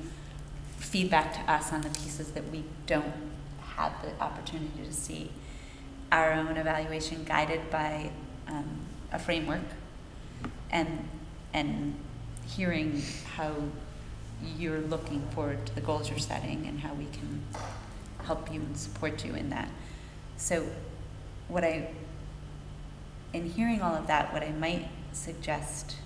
feedback to us on the pieces that we don't have the opportunity to see. Our own evaluation guided by a framework, and hearing how you're looking forward to the goals you're setting and how we can help you and support you in that. So in hearing all of that, what I might suggest,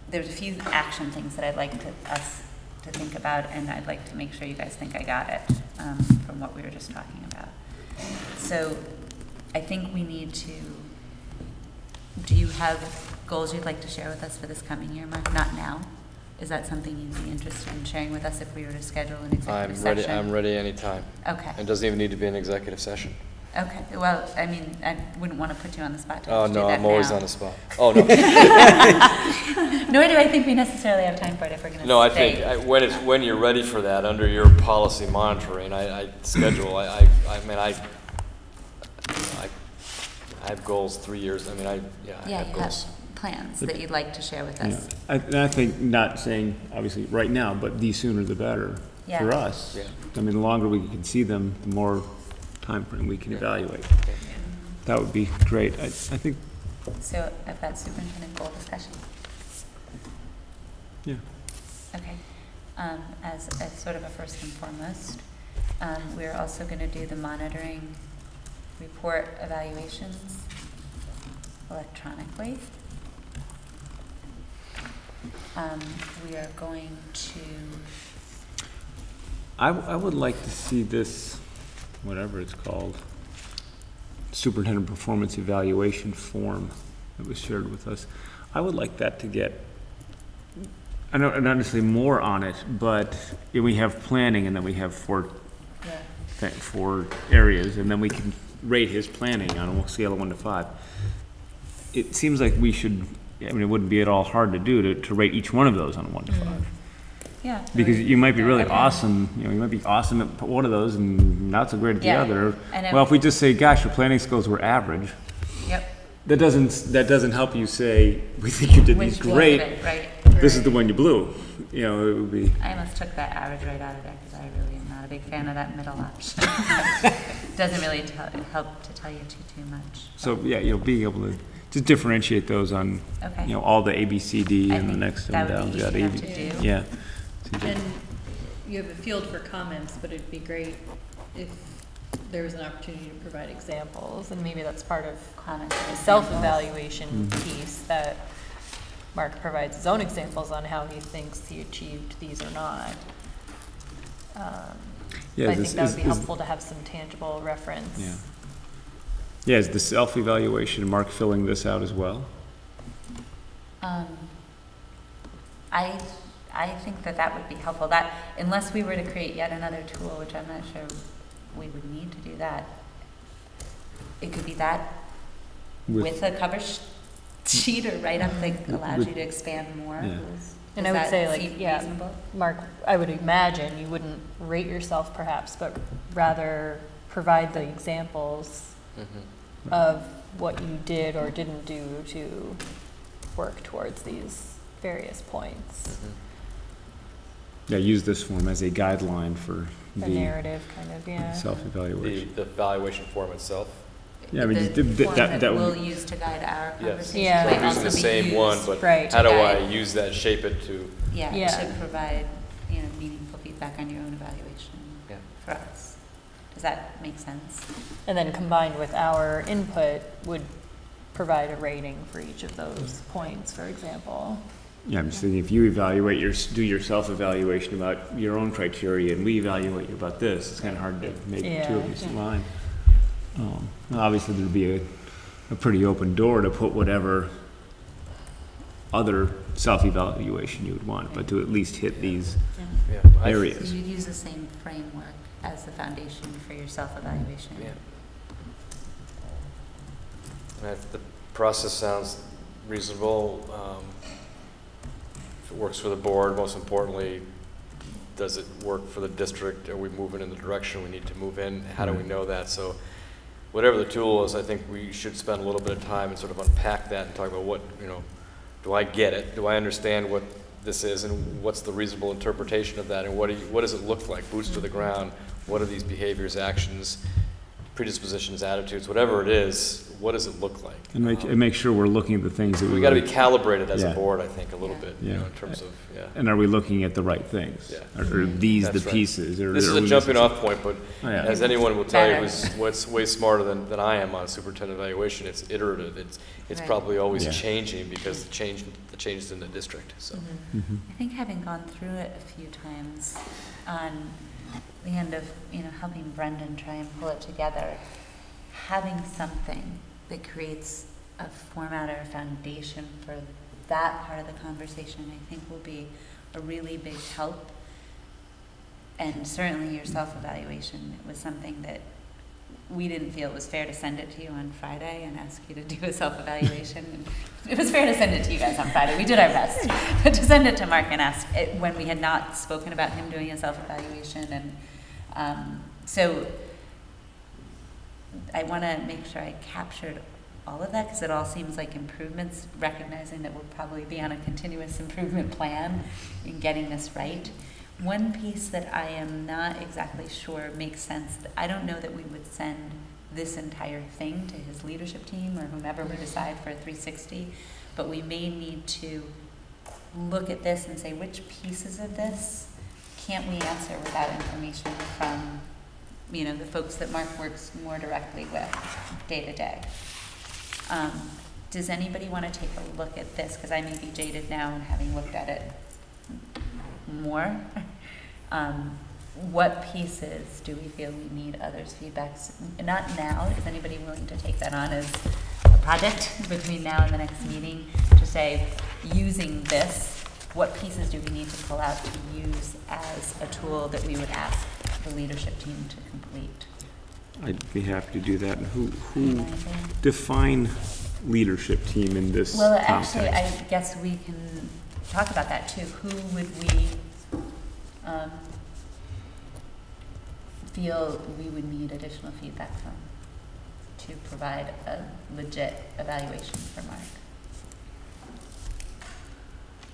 there's a few action things that I'd like us to think about, and I'd like to make sure you guys think I got it from what we were just talking about. So I think we need to, do you have goals you'd like to share with us for this coming year, Mark? Not now. Is that something you'd be interested in sharing with us if we were to schedule an executive session? I'm ready anytime. Okay. It doesn't even need to be an executive session. Okay. Well, I mean, I wouldn't want to put you on the spot to Oh, do no, that I'm always now. on the spot. Oh, no. Nor do I think we necessarily have time for it if we're going to No, I think when you're ready for that, under your policy monitoring, I schedule, I mean, I have goals 3 years. I mean, I have goals. Have plans that you'd like to share with us. I think, not saying obviously right now, but the sooner the better for us. Yeah. I mean, the longer we can see them, the more time frame we can evaluate. That would be great. I think. So I've got superintendent goal discussion. Yeah. Okay. As sort of a first and foremost, we're also going to do the monitoring report evaluations electronically. We are going to. I would like to see this, whatever it's called, superintendent performance evaluation form that was shared with us. I would like that to get, I don't not necessarily more on it, but we have planning, and then we have four areas, and then we can rate his planning on a scale of 1 to 5. It seems like we should. I mean, it wouldn't be at all hard to do to rate each one of those on a 1 to 5. Yeah. Because you might be really awesome, you know, you might be awesome at one of those and not so great at the other. Well, if we just say, gosh, your planning skills were average. Yep. That doesn't help you say, we think you did these great. Right. This is the one you blew. You know, it would be. I almost took that average right out of there because I really am not a big fan of that middle option. Doesn't really help to tell you too much. So yeah, you'll be able to just differentiate those on, you know, all the A, B, C, D, and the next one down. That would be easy enough to do. Yeah. And you have a field for comments, but it'd be great if there was an opportunity to provide examples, and maybe that's part of Comment the examples. self-evaluation piece, that Mark provides his own examples on how he thinks he achieved these or not. Yeah, I think that would be helpful to have some tangible reference. Yeah. Yeah, is the self-evaluation, Mark filling this out as well? I think that that would be helpful, that unless we were to create yet another tool, which I'm not sure we would need to do that. It could be that with a cover sheet or write-up that allows you to expand more. Yeah. And I would say, like, seem yeah, reasonable? Mark, I would imagine you wouldn't rate yourself perhaps, but rather provide the examples of what you did or didn't do to work towards these various points. Yeah, use this form as a guideline for The narrative, kind of, yeah. self-evaluation. The evaluation form itself. Yeah, I mean, the form that would- we'll use to guide our Yes. conversation. Yeah. might So I'm using also the be same one, used but Right. how do to I guide- use that, shape it to, Yeah. to provide, meaningful feedback on your own evaluation Yeah. for us. Does that make sense? And then combined with our input would provide a rating for each of those points, for example. Yeah, I'm just thinking if you evaluate do your self-evaluation about your own criteria and we evaluate you about this, it's kind of hard to make the two of you align. Obviously, there'd be a pretty open door to put whatever other self-evaluation you would want, but to at least hit these yeah. So areas. you'd use the same framework as the foundation for your self-evaluation. Yeah. The process sounds reasonable. If it works for the board, most importantly, does it work for the district? Are we moving in the direction we need to move in? How do we know that? So whatever the tool is, I think we should spend a little bit of time and sort of unpack that and talk about what, do I get it? Do I understand what this is, and what's the reasonable interpretation of that, and what does it look like? Boots to the ground. What are these behaviors, actions, predispositions, attitudes, whatever it is, what does it look like? And make sure we're looking at the things that we got to be calibrated as a Yeah. board, I think, a little bit, Yeah. in terms of, And are we looking at the right things? Yeah. Are these That's the right. pieces? Or This is are a we jumping missing off point, but Oh, yeah. as anyone will tell you Better. what's way smarter than I am on superintendent evaluation, it's iterative. It's Right. probably always Yeah. changing because the changes in the district, so. Mhm. I think having gone through it a few times on the end of, helping Brendan try and pull it together, having something that creates a format or a foundation for that part of the conversation, I think will be a really big help. And certainly your self-evaluation was something that we didn't feel it was fair to send it to you on Friday and ask you to do a self-evaluation. And it was fair to send it to you guys on Friday. We did our best. But to send it to Mark and ask it when we had not spoken about him doing a self-evaluation. And so I want to make sure I captured all of that because it all seems like improvements, recognizing that we'll probably be on a continuous improvement plan in getting this right. One piece that I am not exactly sure makes sense, I don't know that we would send this entire thing to his leadership team or whomever we decide for a 360, but we may need to look at this and say which pieces of this can't we answer without information from the folks that Mark works more directly with day to day. Does anybody want to take a look at this? Because I may be jaded now and having looked at it more. What pieces do we feel we need others' feedbacks? Not now. Is anybody willing to take that on as a project between now and the next meeting to say, using this, what pieces do we need to pull out to use as a tool that we would ask the leadership team to complete? I'd be happy to do that. And who define leadership team in this Well, context? actually, I guess we can talk about that too. Who would we feel we would need additional feedback from to provide a legit evaluation for Mark?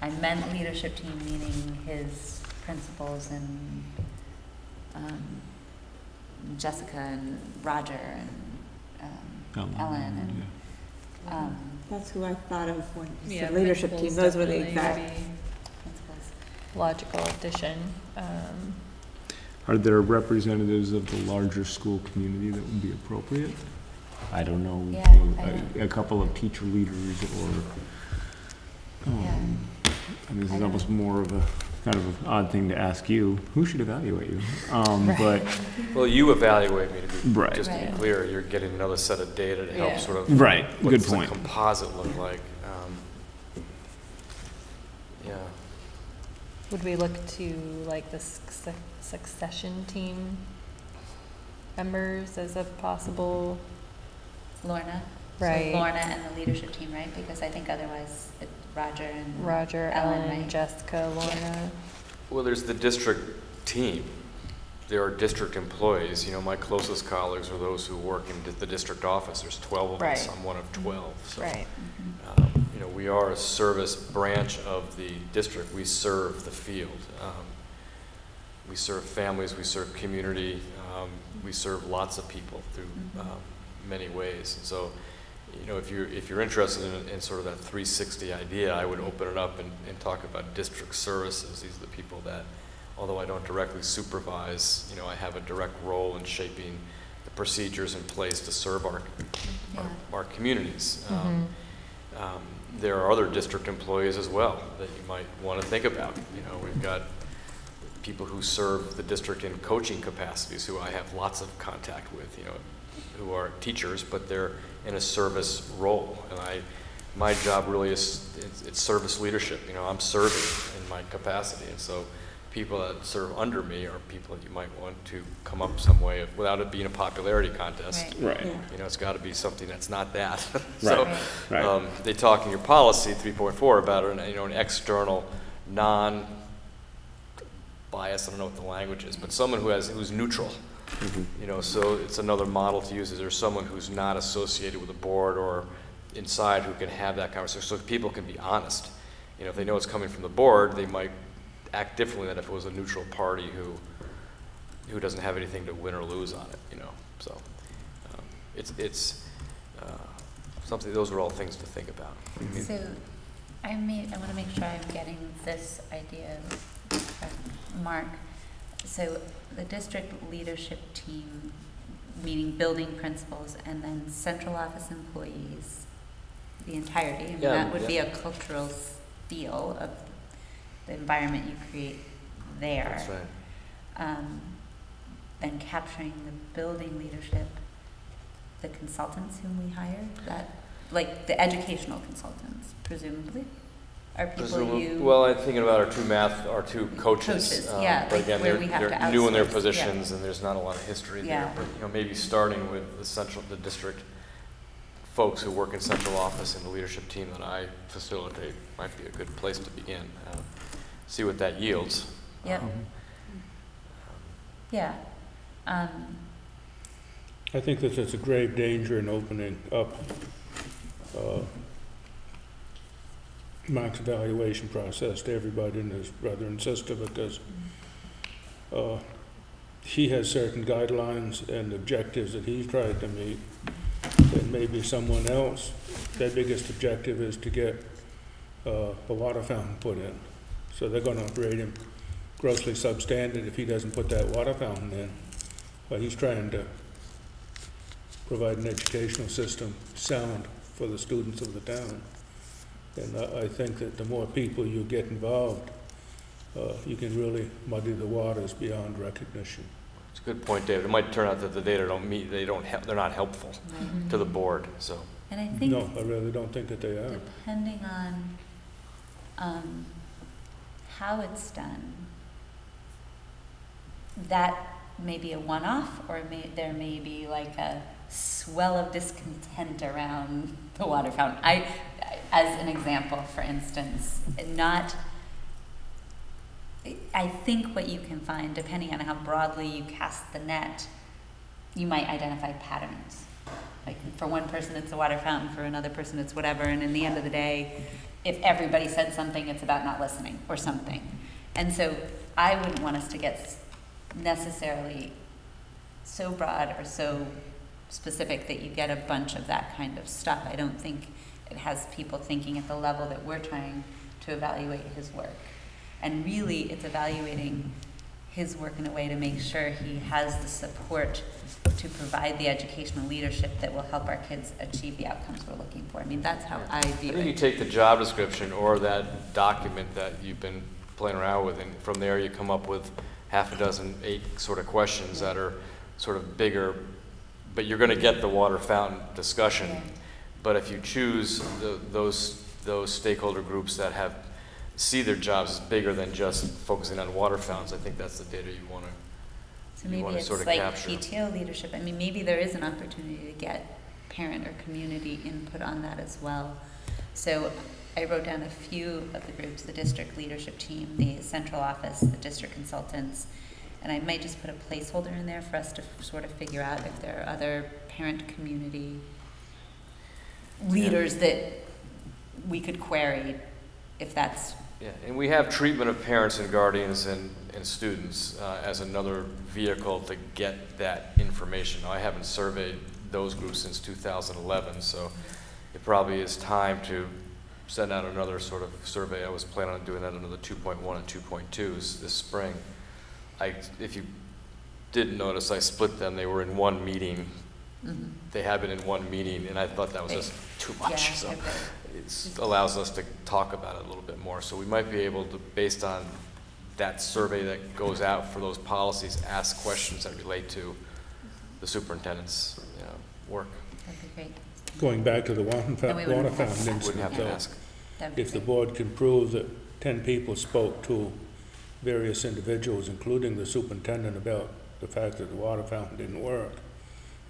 I meant leadership team, meaning his principals and Jessica and Roger and Ellen and That's who I thought of when you Yeah, said leadership team. principals Those were the definitely would exact. be principals. logical addition. Are there representatives of the larger school community that would be appropriate? I don't know, Yeah, a couple of teacher leaders or, this is almost more of a kind of an odd thing to ask you. Who should evaluate you? But Well, you evaluate me, to be, Right. just to Right. be clear, you're getting another set of data to help Yeah. sort of. Right, good What's the point. composite look like? Yeah. Would we look to like the succession team members as a possible, Lorna. Right. So Lorna and the leadership team, right? Because I think otherwise it's Roger and Roger, Ellen, Ellen, right? Jessica, Lorna? Well, there's the district team. There are district employees. You know, my closest colleagues are those who work in the district office. There's 12 of us. Right. I'm one of 12. So, Right. you know, we are a service branch of the district. We serve the field. We serve families. We serve community. We serve lots of people through many ways. And so, you know, if you're interested in sort of that 360 idea, I would open it up and talk about district services. These are the people that, although I don't directly supervise, you know, I have a direct role in shaping the procedures in place to serve our communities. There are other district employees as well that you might want to think about. You know, we've got people who serve the district in coaching capacities who I have lots of contact with, you know, who are teachers, but they're in a service role. And my job really is, it's service leadership. You know, I'm serving in my capacity. And so people that serve under me are people that you might want to come up some way of, without it being a popularity contest. Right. Right. You know, it's got to be something that's not that. So Right. they talk in your policy 3.4 about it, you know, an external, non-bias, I don't know what the language is, but someone who's neutral. You know, so it's another model to use. Is there someone who's not associated with the board or inside who can have that conversation, so people can be honest. You know, if they know it's coming from the board, they might act differently than if it was a neutral party who doesn't have anything to win or lose on it. You know, so it's something. Those are all things to think about. So I want to make sure I'm getting this idea from Mark. So the district leadership team, meaning building principals, and then central office employees, the entirety. I mean, Yeah, that would be a cultural feel of the environment you create there. That's right. Then capturing the building leadership, the consultants whom we hire, that, like the educational consultants, presumably, are people you. Well, I'm thinking about our two coaches. Yeah, But like again, where we have they're to new in their outsource, yeah. positions, and there's not a lot of history Yeah. there. But you know, maybe starting with the district folks who work in central office and the leadership team that I facilitate might be a good place to begin. See what that yields. Yep. Yeah. I think that there's a grave danger in opening up Mark's evaluation process to everybody and his brother and sister, because he has certain guidelines and objectives that he's tried to meet, and maybe someone else, their biggest objective is to get a water fountain put in. So they're going to rate him grossly substandard if he doesn't put that water fountain in. But he's trying to provide an educational system sound for the students of the town. And I think that the more people you get involved, you can really muddy the waters beyond recognition. It's a good point, David. It might turn out that the data they're not helpful to the board. So. And I think No, I really don't think that they are. depending on how it's done, that may be a one-off, or there may be like a swell of discontent around the water fountain. As an example, for instance, I think what you can find, depending on how broadly you cast the net, you might identify patterns. Like for one person it's a water fountain, for another person it's whatever, and in the end of the day, if everybody said something, it's about not listening or something. And so I wouldn't want us to get necessarily so broad or so specific that you get a bunch of that kind of stuff. I don't think it has people thinking at the level that we're trying to evaluate his work. And really, it's evaluating his work in a way to make sure he has the support to provide the educational leadership that will help our kids achieve the outcomes we're looking for. I mean, that's how I view I think you it. take the job description or that document that you've been playing around with, and from there you come up with half a dozen, 8 sort of questions that are sort of bigger, but you're going to get the water fountain discussion. Yeah. But if you choose those stakeholder groups that see their jobs as bigger than just focusing on water fountains, I think that's the data you want to. So maybe it's sort of like capture. PTO leadership. I mean, maybe there is an opportunity to get parent or community input on that as well. So I wrote down a few of the groups: the district leadership team, the central office, the district consultants, and I might just put a placeholder in there for us to sort of figure out if there are other parent community leaders that we could query, if that's. Yeah, and we have treatment of parents and guardians and students as another vehicle to get that information. Now, I haven't surveyed those groups since 2011, so it probably is time to send out another sort of survey. I was planning on doing that under the 2.1 and 2.2s this spring. If you didn't notice, I split them. They were in one meeting. Mm-hmm. They have been in one meeting, and I thought that was just too much. Yeah, so okay. it allows us to talk about it a little bit more. So we might be able to, based on that survey that goes out for those policies, ask questions that relate to the superintendent's work. That'd be great. Going back to the water And we wouldn't fountain have to- Wouldn't incident, have to though, ask. That'd be if the great. board can prove that 10 people spoke to various individuals, including the superintendent, about the fact that the water fountain didn't work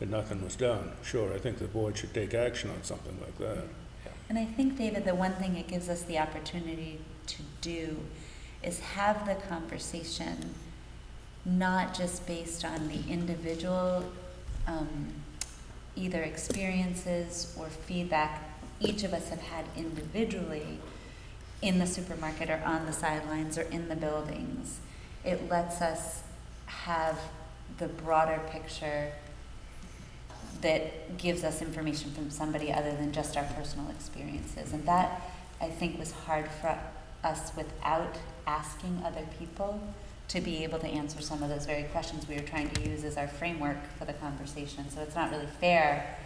and nothing was done, sure, I think the board should take action on something like that. And I think, David, the one thing it gives us the opportunity to do is have the conversation not just based on the individual either experiences or feedback each of us have had individually in the supermarket or on the sidelines or in the buildings. It lets us have the broader picture that gives us information from somebody other than just our personal experiences. And that, I think, was hard for us without asking other people to be able to answer some of those very questions we were trying to use as our framework for the conversation. So it's not really fair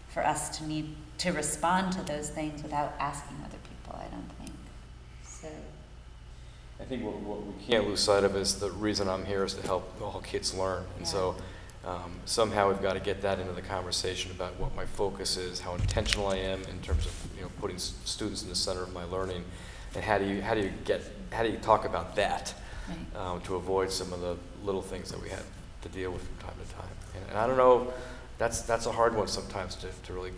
for us to need to respond to those things without asking other people, I don't think. So I think what we can't lose sight of is the reason I'm here is to help all kids learn. And Yeah. so somehow we've got to get that into the conversation about what my focus is, how intentional I am in terms of putting students in the center of my learning, and how do you talk about that right. to avoid some of the little things that we had to deal with from time to time. And I don't know, that's a hard one sometimes to really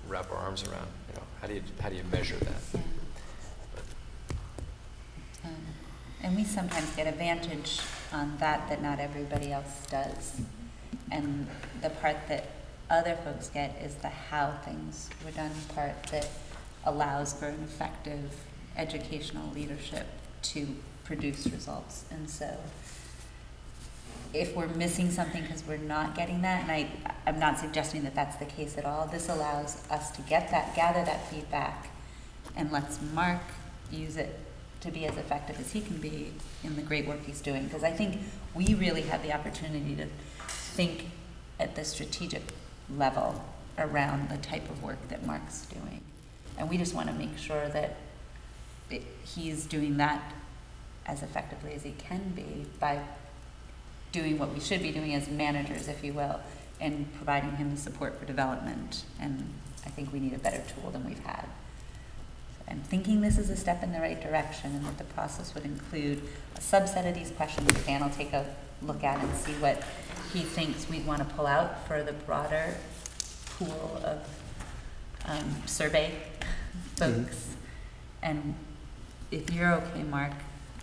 wrap our arms around. How do you measure that? Yeah. And we sometimes get advantage on that not everybody else does. And the part that other folks get is the how things were done part that allows for an effective educational leadership to produce results. And so if we're missing something because we're not getting that, and I'm not suggesting that that's the case at all, this allows us to gather that feedback, and lets Mark use it to be as effective as he can be in the great work he's doing. Because I think we really have the opportunity to think at the strategic level around the type of work that Mark's doing. And we just want to make sure that he's doing that as effectively as he can be by doing what we should be doing as managers, if you will, and providing him the support for development. And I think we need a better tool than we've had. I'm thinking this is a step in the right direction, and that the process would include a subset of these questions that Dan will take a look at and see what he thinks we'd want to pull out for the broader pool of survey folks. Mm-hmm. And if you're okay, Mark,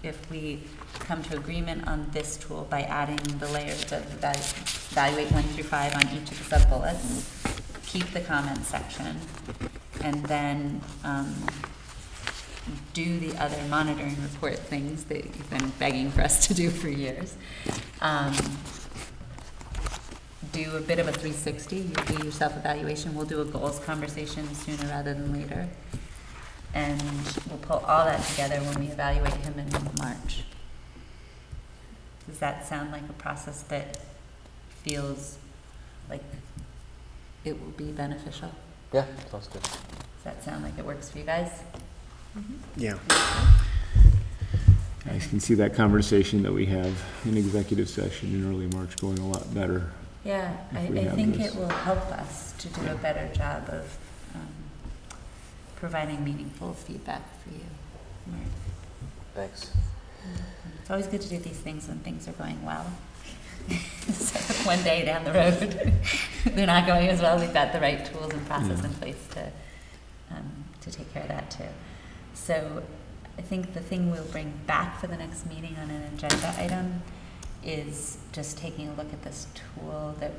if we come to agreement on this tool by adding the layers of evaluate 1 through 5 on each of the sub-bullets, keep the comment section, and then do the other monitoring report things that you've been begging for us to do for years. Do a bit of a 360, you do your self-evaluation. We'll do a goals conversation sooner rather than later. And we'll pull all that together when we evaluate him in March. Does that sound like a process that feels like it will be beneficial? Yeah, sounds good. Does that sound like it works for you guys? Yeah. I can see that conversation that we have in executive session in early March going a lot better. Yeah, I If we have think this. it will help us to do a better job of providing meaningful feedback for you. Mark. Thanks. It's always good to do these things when things are going well. So if one day down the road they're not going as well, we've got the right tools and process in place to take care of that too. So I think the thing we'll bring back for the next meeting on an agenda item is just taking a look at this tool that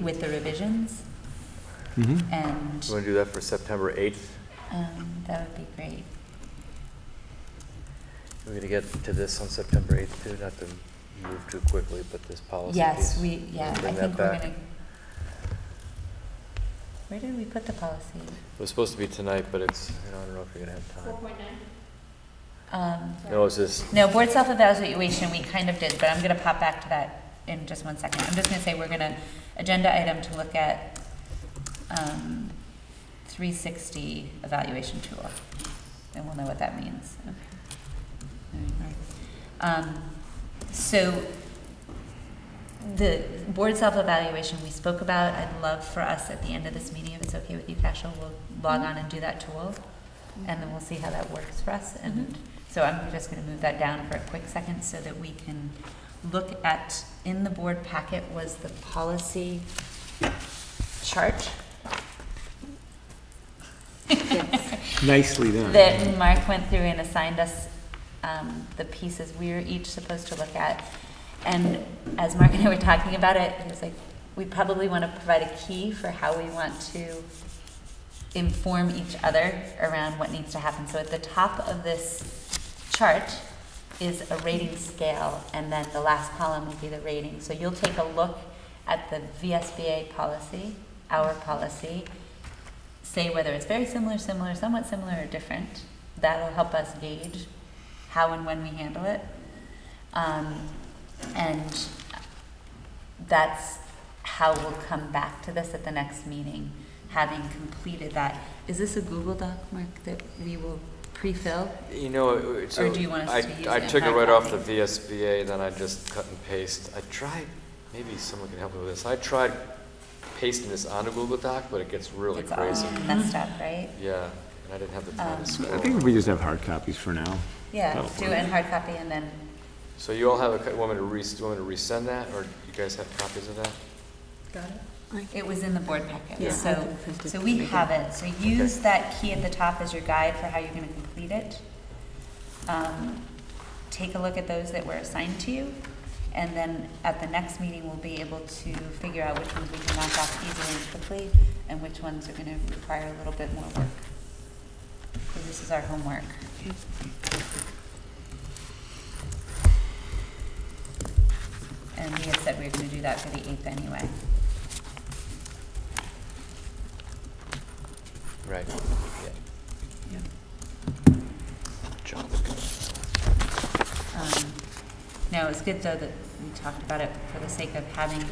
with the revisions. Mm-hmm. And You want to do that for September 8th? that would be great. We're going to get to this on September 8th too, not to move too quickly, but this policy Yes, piece. I Bring that think we're back. gonna. Where did we put the policy? It was supposed to be tonight, but it's, I don't know if you're going to have time. 4.9. No, it's just, No, board self-evaluation, we kind of did, but I'm gonna pop back to that in just one second. I'm just gonna say we're gonna, agenda item to look at 360 evaluation tool, and we'll know what that means. Okay. All right. So the board self-evaluation we spoke about, I'd love for us at the end of this meeting, if it's okay with you, Cashel, we'll log on and do that tool, and then we'll see how that works for us. And so I'm just going to move that down for a quick second so that we can look at, in the board packet was the policy chart Nicely done. that Mark went through and assigned us the pieces we were each supposed to look at. And as Mark and I were talking about it, he was like, we probably want to provide a key for how we want to inform each other around what needs to happen. So at the top of this chart is a rating scale, and then the last column will be the rating. So you'll take a look at the VSBA policy, our policy, say whether it's very similar, somewhat similar, or different. That'll help us gauge how and when we handle it. And that's how we'll come back to this at the next meeting, having completed that. Is this a Google Doc, Mark, that we will pre-fill? you know, so Or do you want us to use it I in took it hard right off the copy? VSBA, then I just cut and paste. I tried, maybe someone can help me with this. I tried pasting this on a Google Doc, but it gets really It's crazy. all messed up, right? Yeah, and I didn't have the time to scroll. I think we just have hard copies for now. Yeah, That'll do it work. in hard copy and then, So you all have want me to resend that, or you guys have copies of that? it was in the board packet. Yeah, I So, can print it so we again. have it. So use that key at the top as your guide for how you're gonna complete it. Take a look at those that were assigned to you, and then at the next meeting, we'll be able to figure out which ones we can knock off easily and quickly, and which ones are gonna require a little bit more work. So this is our homework. And we had said we were gonna do that for the 8th anyway. Right, yeah. Yeah. John's good. No, it's good though that we talked about it for the sake of having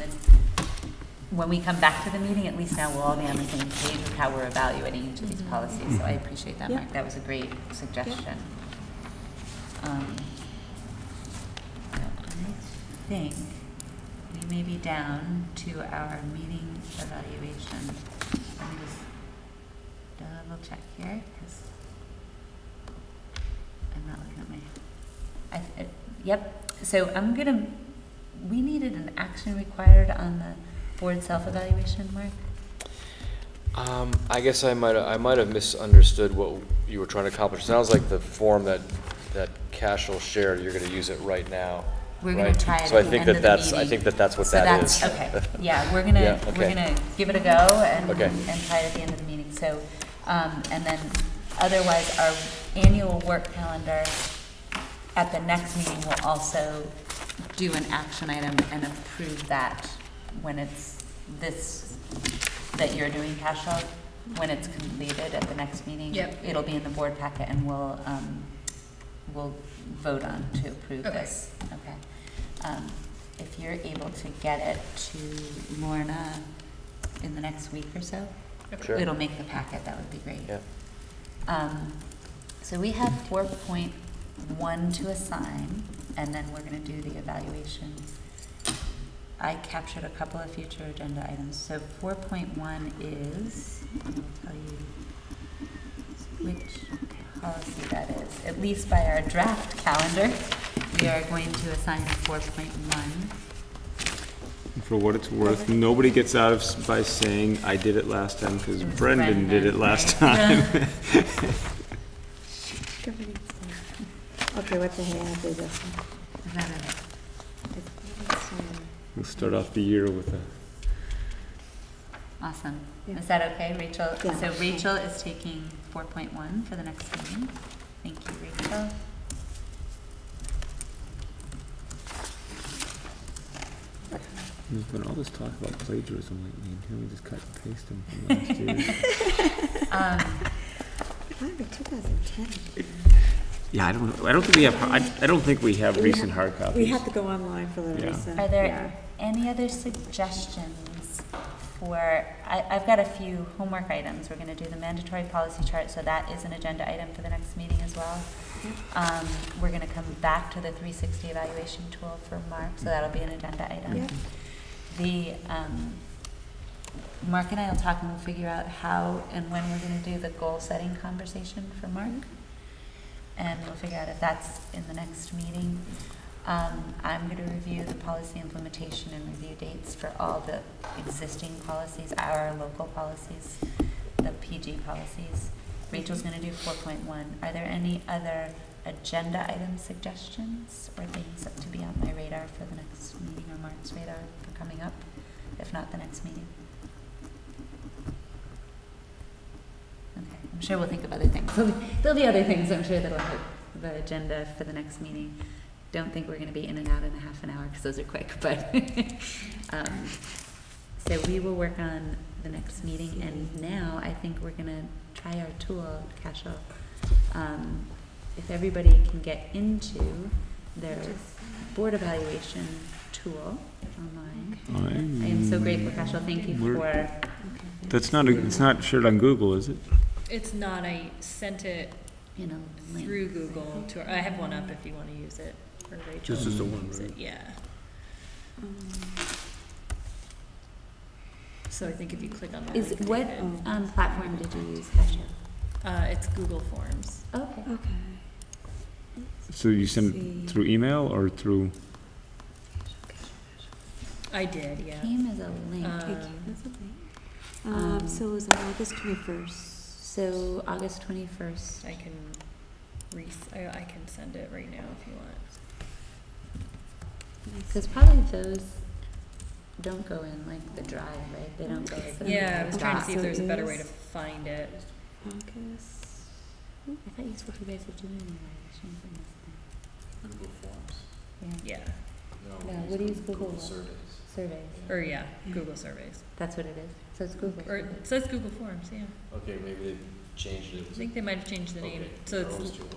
when we come back to the meeting, at least now we'll all be on the same page with how we're evaluating each of these policies. So I appreciate that, Yeah. Mark. That was a great suggestion. I think we may be down to our meeting evaluation. Let me just double check here, because I'm not looking at my, yep. So we needed an action required on the board self-evaluation, Mark? I guess I might have misunderstood what you were trying to accomplish. It sounds like the form that Cashel shared, you're going to use it right now. We're going right? to try it So at the end of the meeting. I think that's what So that is. Okay, yeah, we're gonna, Yeah, we're okay. gonna give it a go and, Okay. and try it at the end of the meeting. So, and then otherwise, our annual work calendar at the next meeting will also do an action item and approve that when it's this, that you're doing, Cashel, when it's completed at the next meeting. Yep. It'll be in the board packet and we'll we'll vote on to approve Okay. this. Okay. If you're able to get it to Lorna in the next week or so, Sure. it'll make the packet, that would be great. Yeah. So we have 4.1 to assign, and then we're gonna do the evaluation. I captured a couple of future agenda items. So 4.1 is, I'll tell you which policy that is. At least by our draft calendar, we are going to assign 4.1. For what it's worth, nobody gets out of by saying, I did it last time, because It was Brendan did it last right? time. Okay, what the heck, I'll do this one. Is that it? We'll start off the year with a, Awesome. Yeah. Is that okay, Rachel? Yeah. So Rachel is taking 4.1 for the next meeting. Thank you, Rachel. there's been all this talk about plagiarism lately, and here we just cut and paste them from last year. Wow, 2010. Yeah, I don't think we have, I don't think we have recent hard copies. We have to go online for the Yeah. recent. Are there yeah. any other suggestions for, I've got a few homework items. We're gonna do the mandatory policy chart, so that is an agenda item for the next meeting as well. We're gonna come back to the 360 evaluation tool for Mark, so that'll be an agenda item. Yep. Mark and I will talk and we'll figure out how and when we're gonna do the goal setting conversation for Mark. And we'll figure out if that's in the next meeting. I'm gonna review the policy implementation and review dates for all the existing policies, our local policies, the PG policies. Rachel's gonna do 4.1. Are there any other agenda item suggestions or things that to be on my radar for the next meeting or Mark's radar for coming up, if not the next meeting? Okay, I'm sure we'll think of other things. There'll be other things, I'm sure, that'll hit the agenda for the next meeting. Don't think we're gonna be in and out in a half an hour, because those are quick, but, so we will work on the next meeting, and now I think we're gonna try our tool, Cashel. If everybody can get into their board evaluation tool online. I am so grateful, Cashel, thank you for. That's not, it's not shared on Google, is it? It's not, I sent it You know, link. through Google to, I have one up if you want to use it, or Rachel. This is the one, use right? it, yeah. So I think if you click on that. Is, link, what David, platform did you use, Cashel? it's Google Forms. Okay. Okay. So you send it through email or through, I did, yeah. Came as a link. That's okay. So it was on August 21st. So August 21st. I can I can send it right now if you want. Because probably those don't go in like the drive, right? They don't go as a Yeah, I was trying to see if So there's a better way is- to find it. August. I thought you said you guys were doing the evaluation for this Google Forms. thing. Yeah. No, No, we what do you use use Google for? Surveys. Surveys. Or yeah, Google Surveys. That's what it is. So it's Google. Or it says Google Forms, yeah. Okay, maybe they changed it. I think they might have changed the name. Okay, So they're always it's, too- I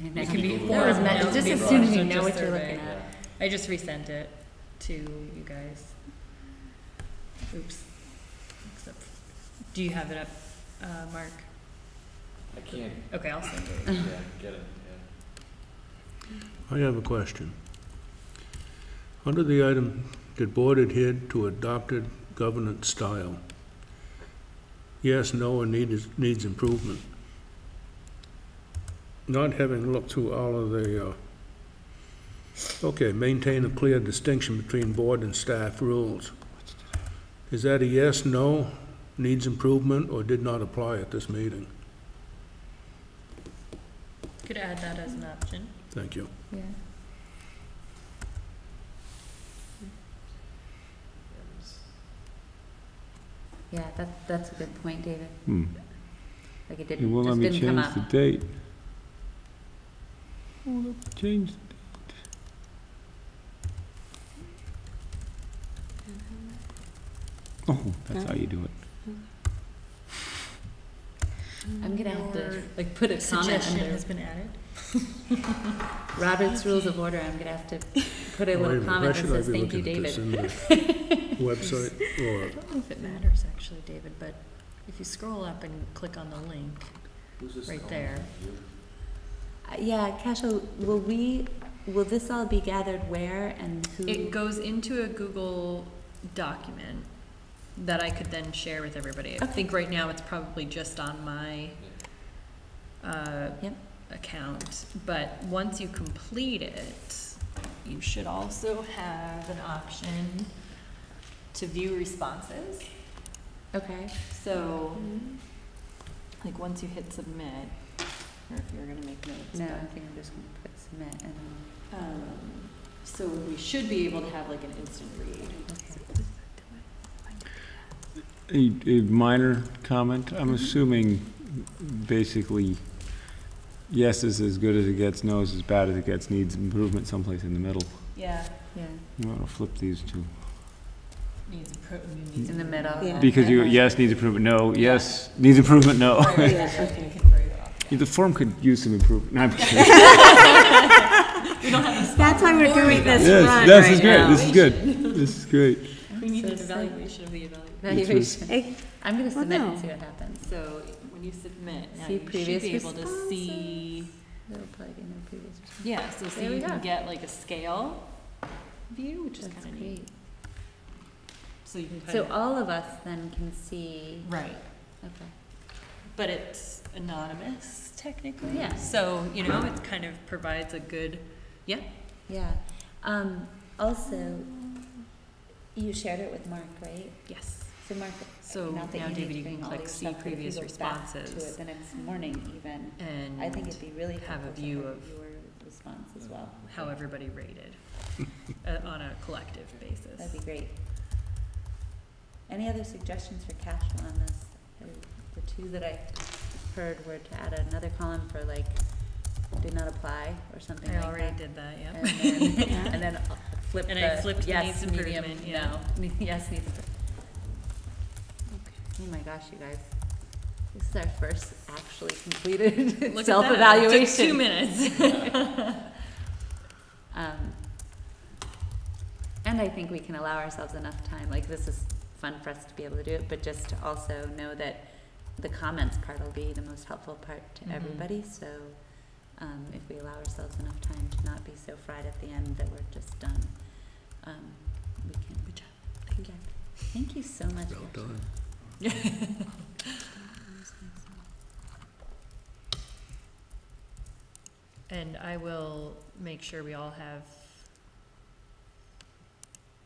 yeah. know. it can be Google That was form, meant- now it just can as be soon as forms, you so know just what you're survey. looking at. I just resent it to you guys. Oops. Except, do you have it up, Mark? I can't, Okay, I'll send it. yeah, get it, yeah. I have a question. Under the item, did board adhere to adopted governance style? Yes, no, or needs improvement. Not having looked through all of the, okay, maintain a clear distinction between board and staff rules. Is that a yes, no, needs improvement, or did not apply at this meeting? Could add that as an option. Thank you. Yeah. Yeah, that's a good point, David. Like it you didn't, will let just me didn't come change up. the date. Well, change the date. Oh, that's how you do it. I'm gonna have to Your like put a comment Suggestion under. has been added. Robert's Rules of Order, I'm gonna have to put a Wait a little minute, comment why that should I says, be thank you, looking at David. this in the website, or, I don't know if it matters actually, David, but if you scroll up and click on the link Who's this right calling? there. You? Yeah, Kasha, will this all be gathered where and who? It goes into a Google document that I could then share with everybody. I Okay. think right now it's probably just on my Yep. account, but once you complete it, you should also have an option to view responses. Okay. So, like, once you hit submit, or if you're gonna make notes. No, but, I think I'm just gonna put submit and so we should be able to have like an instant read. A minor comment, I'm assuming basically yes is as good as it gets, no is as bad as it gets, needs improvement someplace in the middle. Yeah. yeah, You want to flip these two. Needs in the middle. Yeah. Because you, yes, needs improvement, no, yes, needs improvement, no. The form could use some improvement. No, I'm kidding. That's why we're doing this Yes, run this right is great, now. this is good, this is great. We need So an it's evaluation of the evaluation. Evaluation. Hey, I'm gonna Well, submit no. and see what happens. So when you submit, now See you previous should be able to see, It'll probably be in the previous. yeah, so There we you can go. get like a scale view, which is That's kind of great. neat. So you can kind So of, all of us then can see, right, okay. but it's anonymous technically. Yeah. So, you know, it kind of provides a good, yeah. Yeah. Also, you shared it with Mark, right? Yes. So Mark, So not that now, you need David, to you bring can all click your see stuff, but if you previous go back to responses. it the next morning even, And I think it'd be really have a helpful to view have of your response as well. how everybody rated on a collective basis. That'd be great. Any other suggestions for cash on this? The two that I heard were to add another column for like, did not apply or something like I that. already did that, yeah. And then, and then flip And the I flipped the yes, needs medium, improvement, yeah. no. Yes, needs improvement. Oh my gosh, you guys. This is our first actually completed Look at that. self-evaluation. It took 2 minutes. And I think we can allow ourselves enough time, like this is fun for us to be able to do it, but just to also know that the comments part will be the most helpful part to Mhm. everybody, so if we allow ourselves enough time to not be so fried at the end that we're just done, we can. Good job. Thank you. Thank you so much. well done. And I will make sure we all have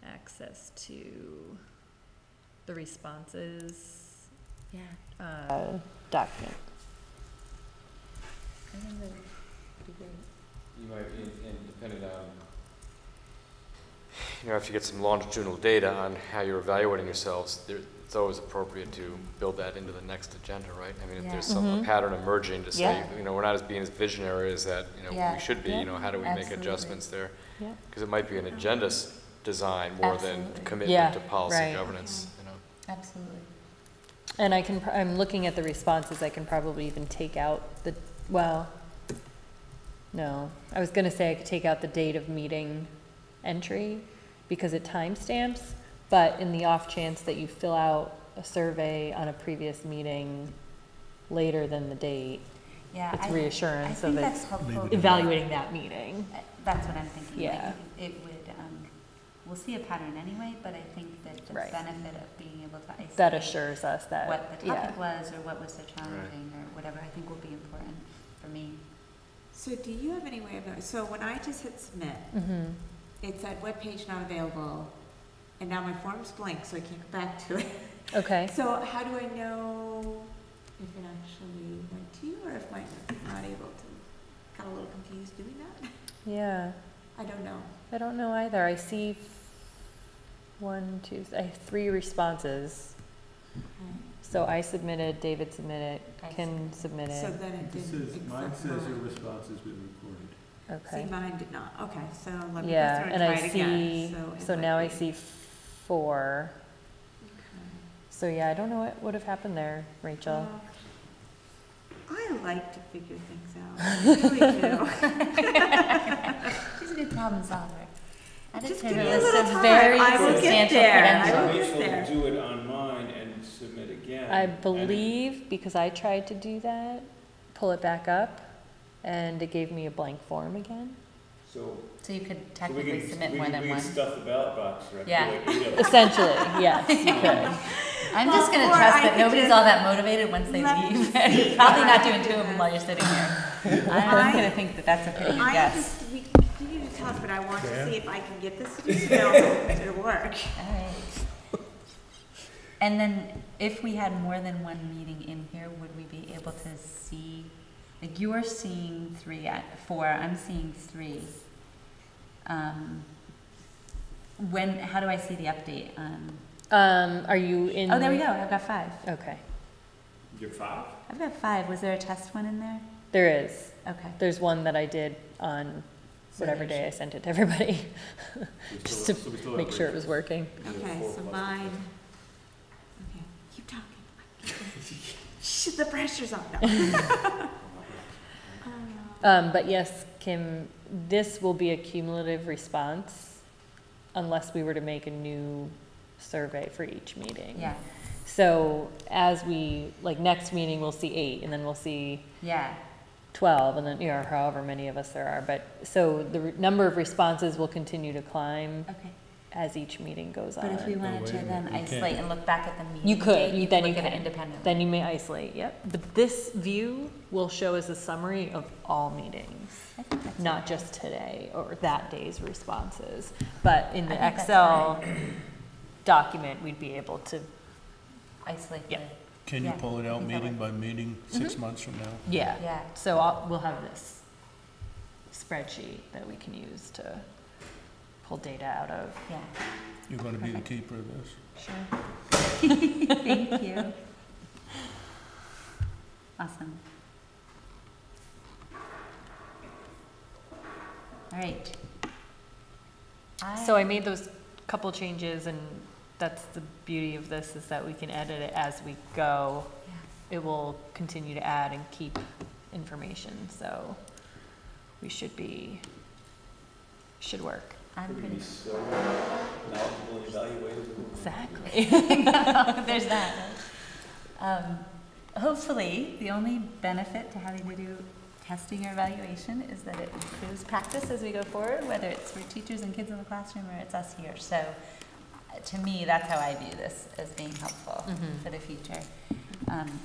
access to the responses Yeah. document. I think that would be great. You might, and depending on, you know, if you get some longitudinal data on how you're evaluating yourselves, it's always appropriate to build that into the next agenda, right? I mean, if Yeah. there's some a pattern emerging to say, Yeah. you know, we're not as being as visionary as that, you know, Yeah. we should be, Yeah. you know, how do we make Absolutely. adjustments there? Yeah. Because it might be an agenda design more than Absolutely. commitment Yeah, to policy right. governance, you know? Absolutely. And I can, I'm looking at the responses, I can probably even take out the, well, no, I was gonna say I could take out the date of meeting entry because it timestamps, but in the off chance that you fill out a survey on a previous meeting later than the date, Yeah. it's I reassurance think of that's it, helpful. evaluating that meeting. That's what I'm thinking. Like, Yeah. it would, we'll see a pattern anyway, but I think that the Right. benefit of being able to isolate That assures us that, what the yeah. topic was or what was so challenging or whatever, I think will be important for me. So do you have any way of, so when I just hit submit, Mm-hmm. it said webpage not available, and now my form's blank, so I can't go back to it. Okay. So how do I know if it actually went to you, or if I'm not able to? Got a little confused doing that. Yeah, I don't know. I don't know either. I see I have 3 responses. So I submitted, David submitted, I Ken So submitted. then it This didn't is, accept mine says your mine. response has been recorded. See, Okay. mine did not. Okay, so let me Yeah, go through and and I try it see, again. so it now might I be- see 4. Okay. So yeah, I don't know what would have happened there, Rachel. I like to figure things out. I really do. She's a good problem solver. Just Editor give me a list little of time. very I will get substantial there. credentials. I will Wait get till there. do it on mine and submit again. I And believe, because I tried to do that, pull it back up, and it gave me a blank form again. So So you could we technically can, submit we more can, than we one. can stuff the ballot box, right? Yeah. Like 8 of them. Essentially, yes, you could. I'm just gonna Or trust I that could nobody's just all that motivated once they let them leave. see And you're probably what not I doing two of them while you're sitting here. I'm gonna think that that's a pretty good guess. We continue to tell us, but I want to see if I can get this to do it'll work. All right. And then if we had more than one meeting in here, would we be able to see, like you're seeing 4, I'm seeing 3. How do I see the update on? Are you in? Oh, there we go, I've got 5. Okay, You're 5? I've got 5, was there a test one in there? there is. Okay. There's one that I did on whatever day I sent it to everybody, just to make sure it was working. Okay, so mine. Okay, keep talking. Shit, the pressure's on. No. But yes, Kim, this will be a cumulative response unless we were to make a new survey for each meeting. Yeah, So as we, like next meeting, we'll see 8, and then we'll see yeah, 12, and then, however many of us there are. But, so the number of responses will continue to climb okay. as each meeting goes on. But if we wanted wait to a then minute, you isolate can't. and look back at the meeting You could, date, then you look at it can. independently. Then you may isolate, yep. But this view will show as a summary of all meetings, I think that's not just today or that day's responses. But in the I think that's Excel document, we'd be able to, isolate Yeah. the, Can you Yeah, pull it I out think that meeting by meeting, 6 months from now? yeah. yeah. So we'll have this spreadsheet that we can use to pull data out of. Yeah, You're gonna be the Perfect. keeper of this. sure. Thank you. Awesome. All right. So I made those couple changes, and that's the beauty of this, is that we can edit it as we go. Yeah. It will continue to add and keep information, so we should work. I'm We're gonna pretty, be so knowledgeable and evaluated. Exactly. there's that. Hopefully, the only benefit to having to do testing or evaluation is that it improves practice as we go forward, whether it's for teachers and kids in the classroom or it's us here. So to me, that's how I view this as being helpful for the future.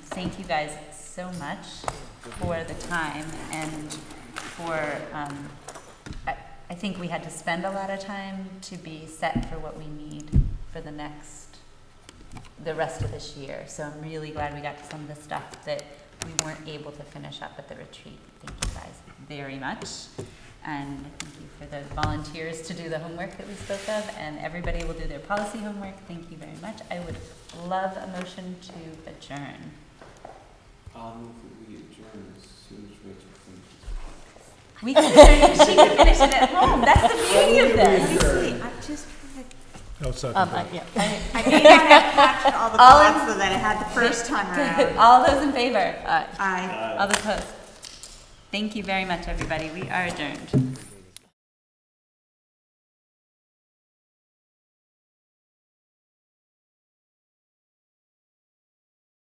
Thank you guys so much for the time and for, I think we had to spend a lot of time to be set for what we need for the rest of this year. So I'm really glad we got some of the stuff that we weren't able to finish up at the retreat. Thank you guys very much. And thank you for the volunteers to do the homework that we spoke of, and everybody will do their policy homework. Thank you very much. I would love a motion to adjourn. I'll move that we adjourn as soon as Rachel finishes. We can adjourn, she can finish it at home. That's the beauty of this. Wait, I'm just I'll second that. Yeah. I may not have captured all the All in- thoughts that I had the first time around. All those in favor? I All those opposed? Thank you very much, everybody. We are adjourned.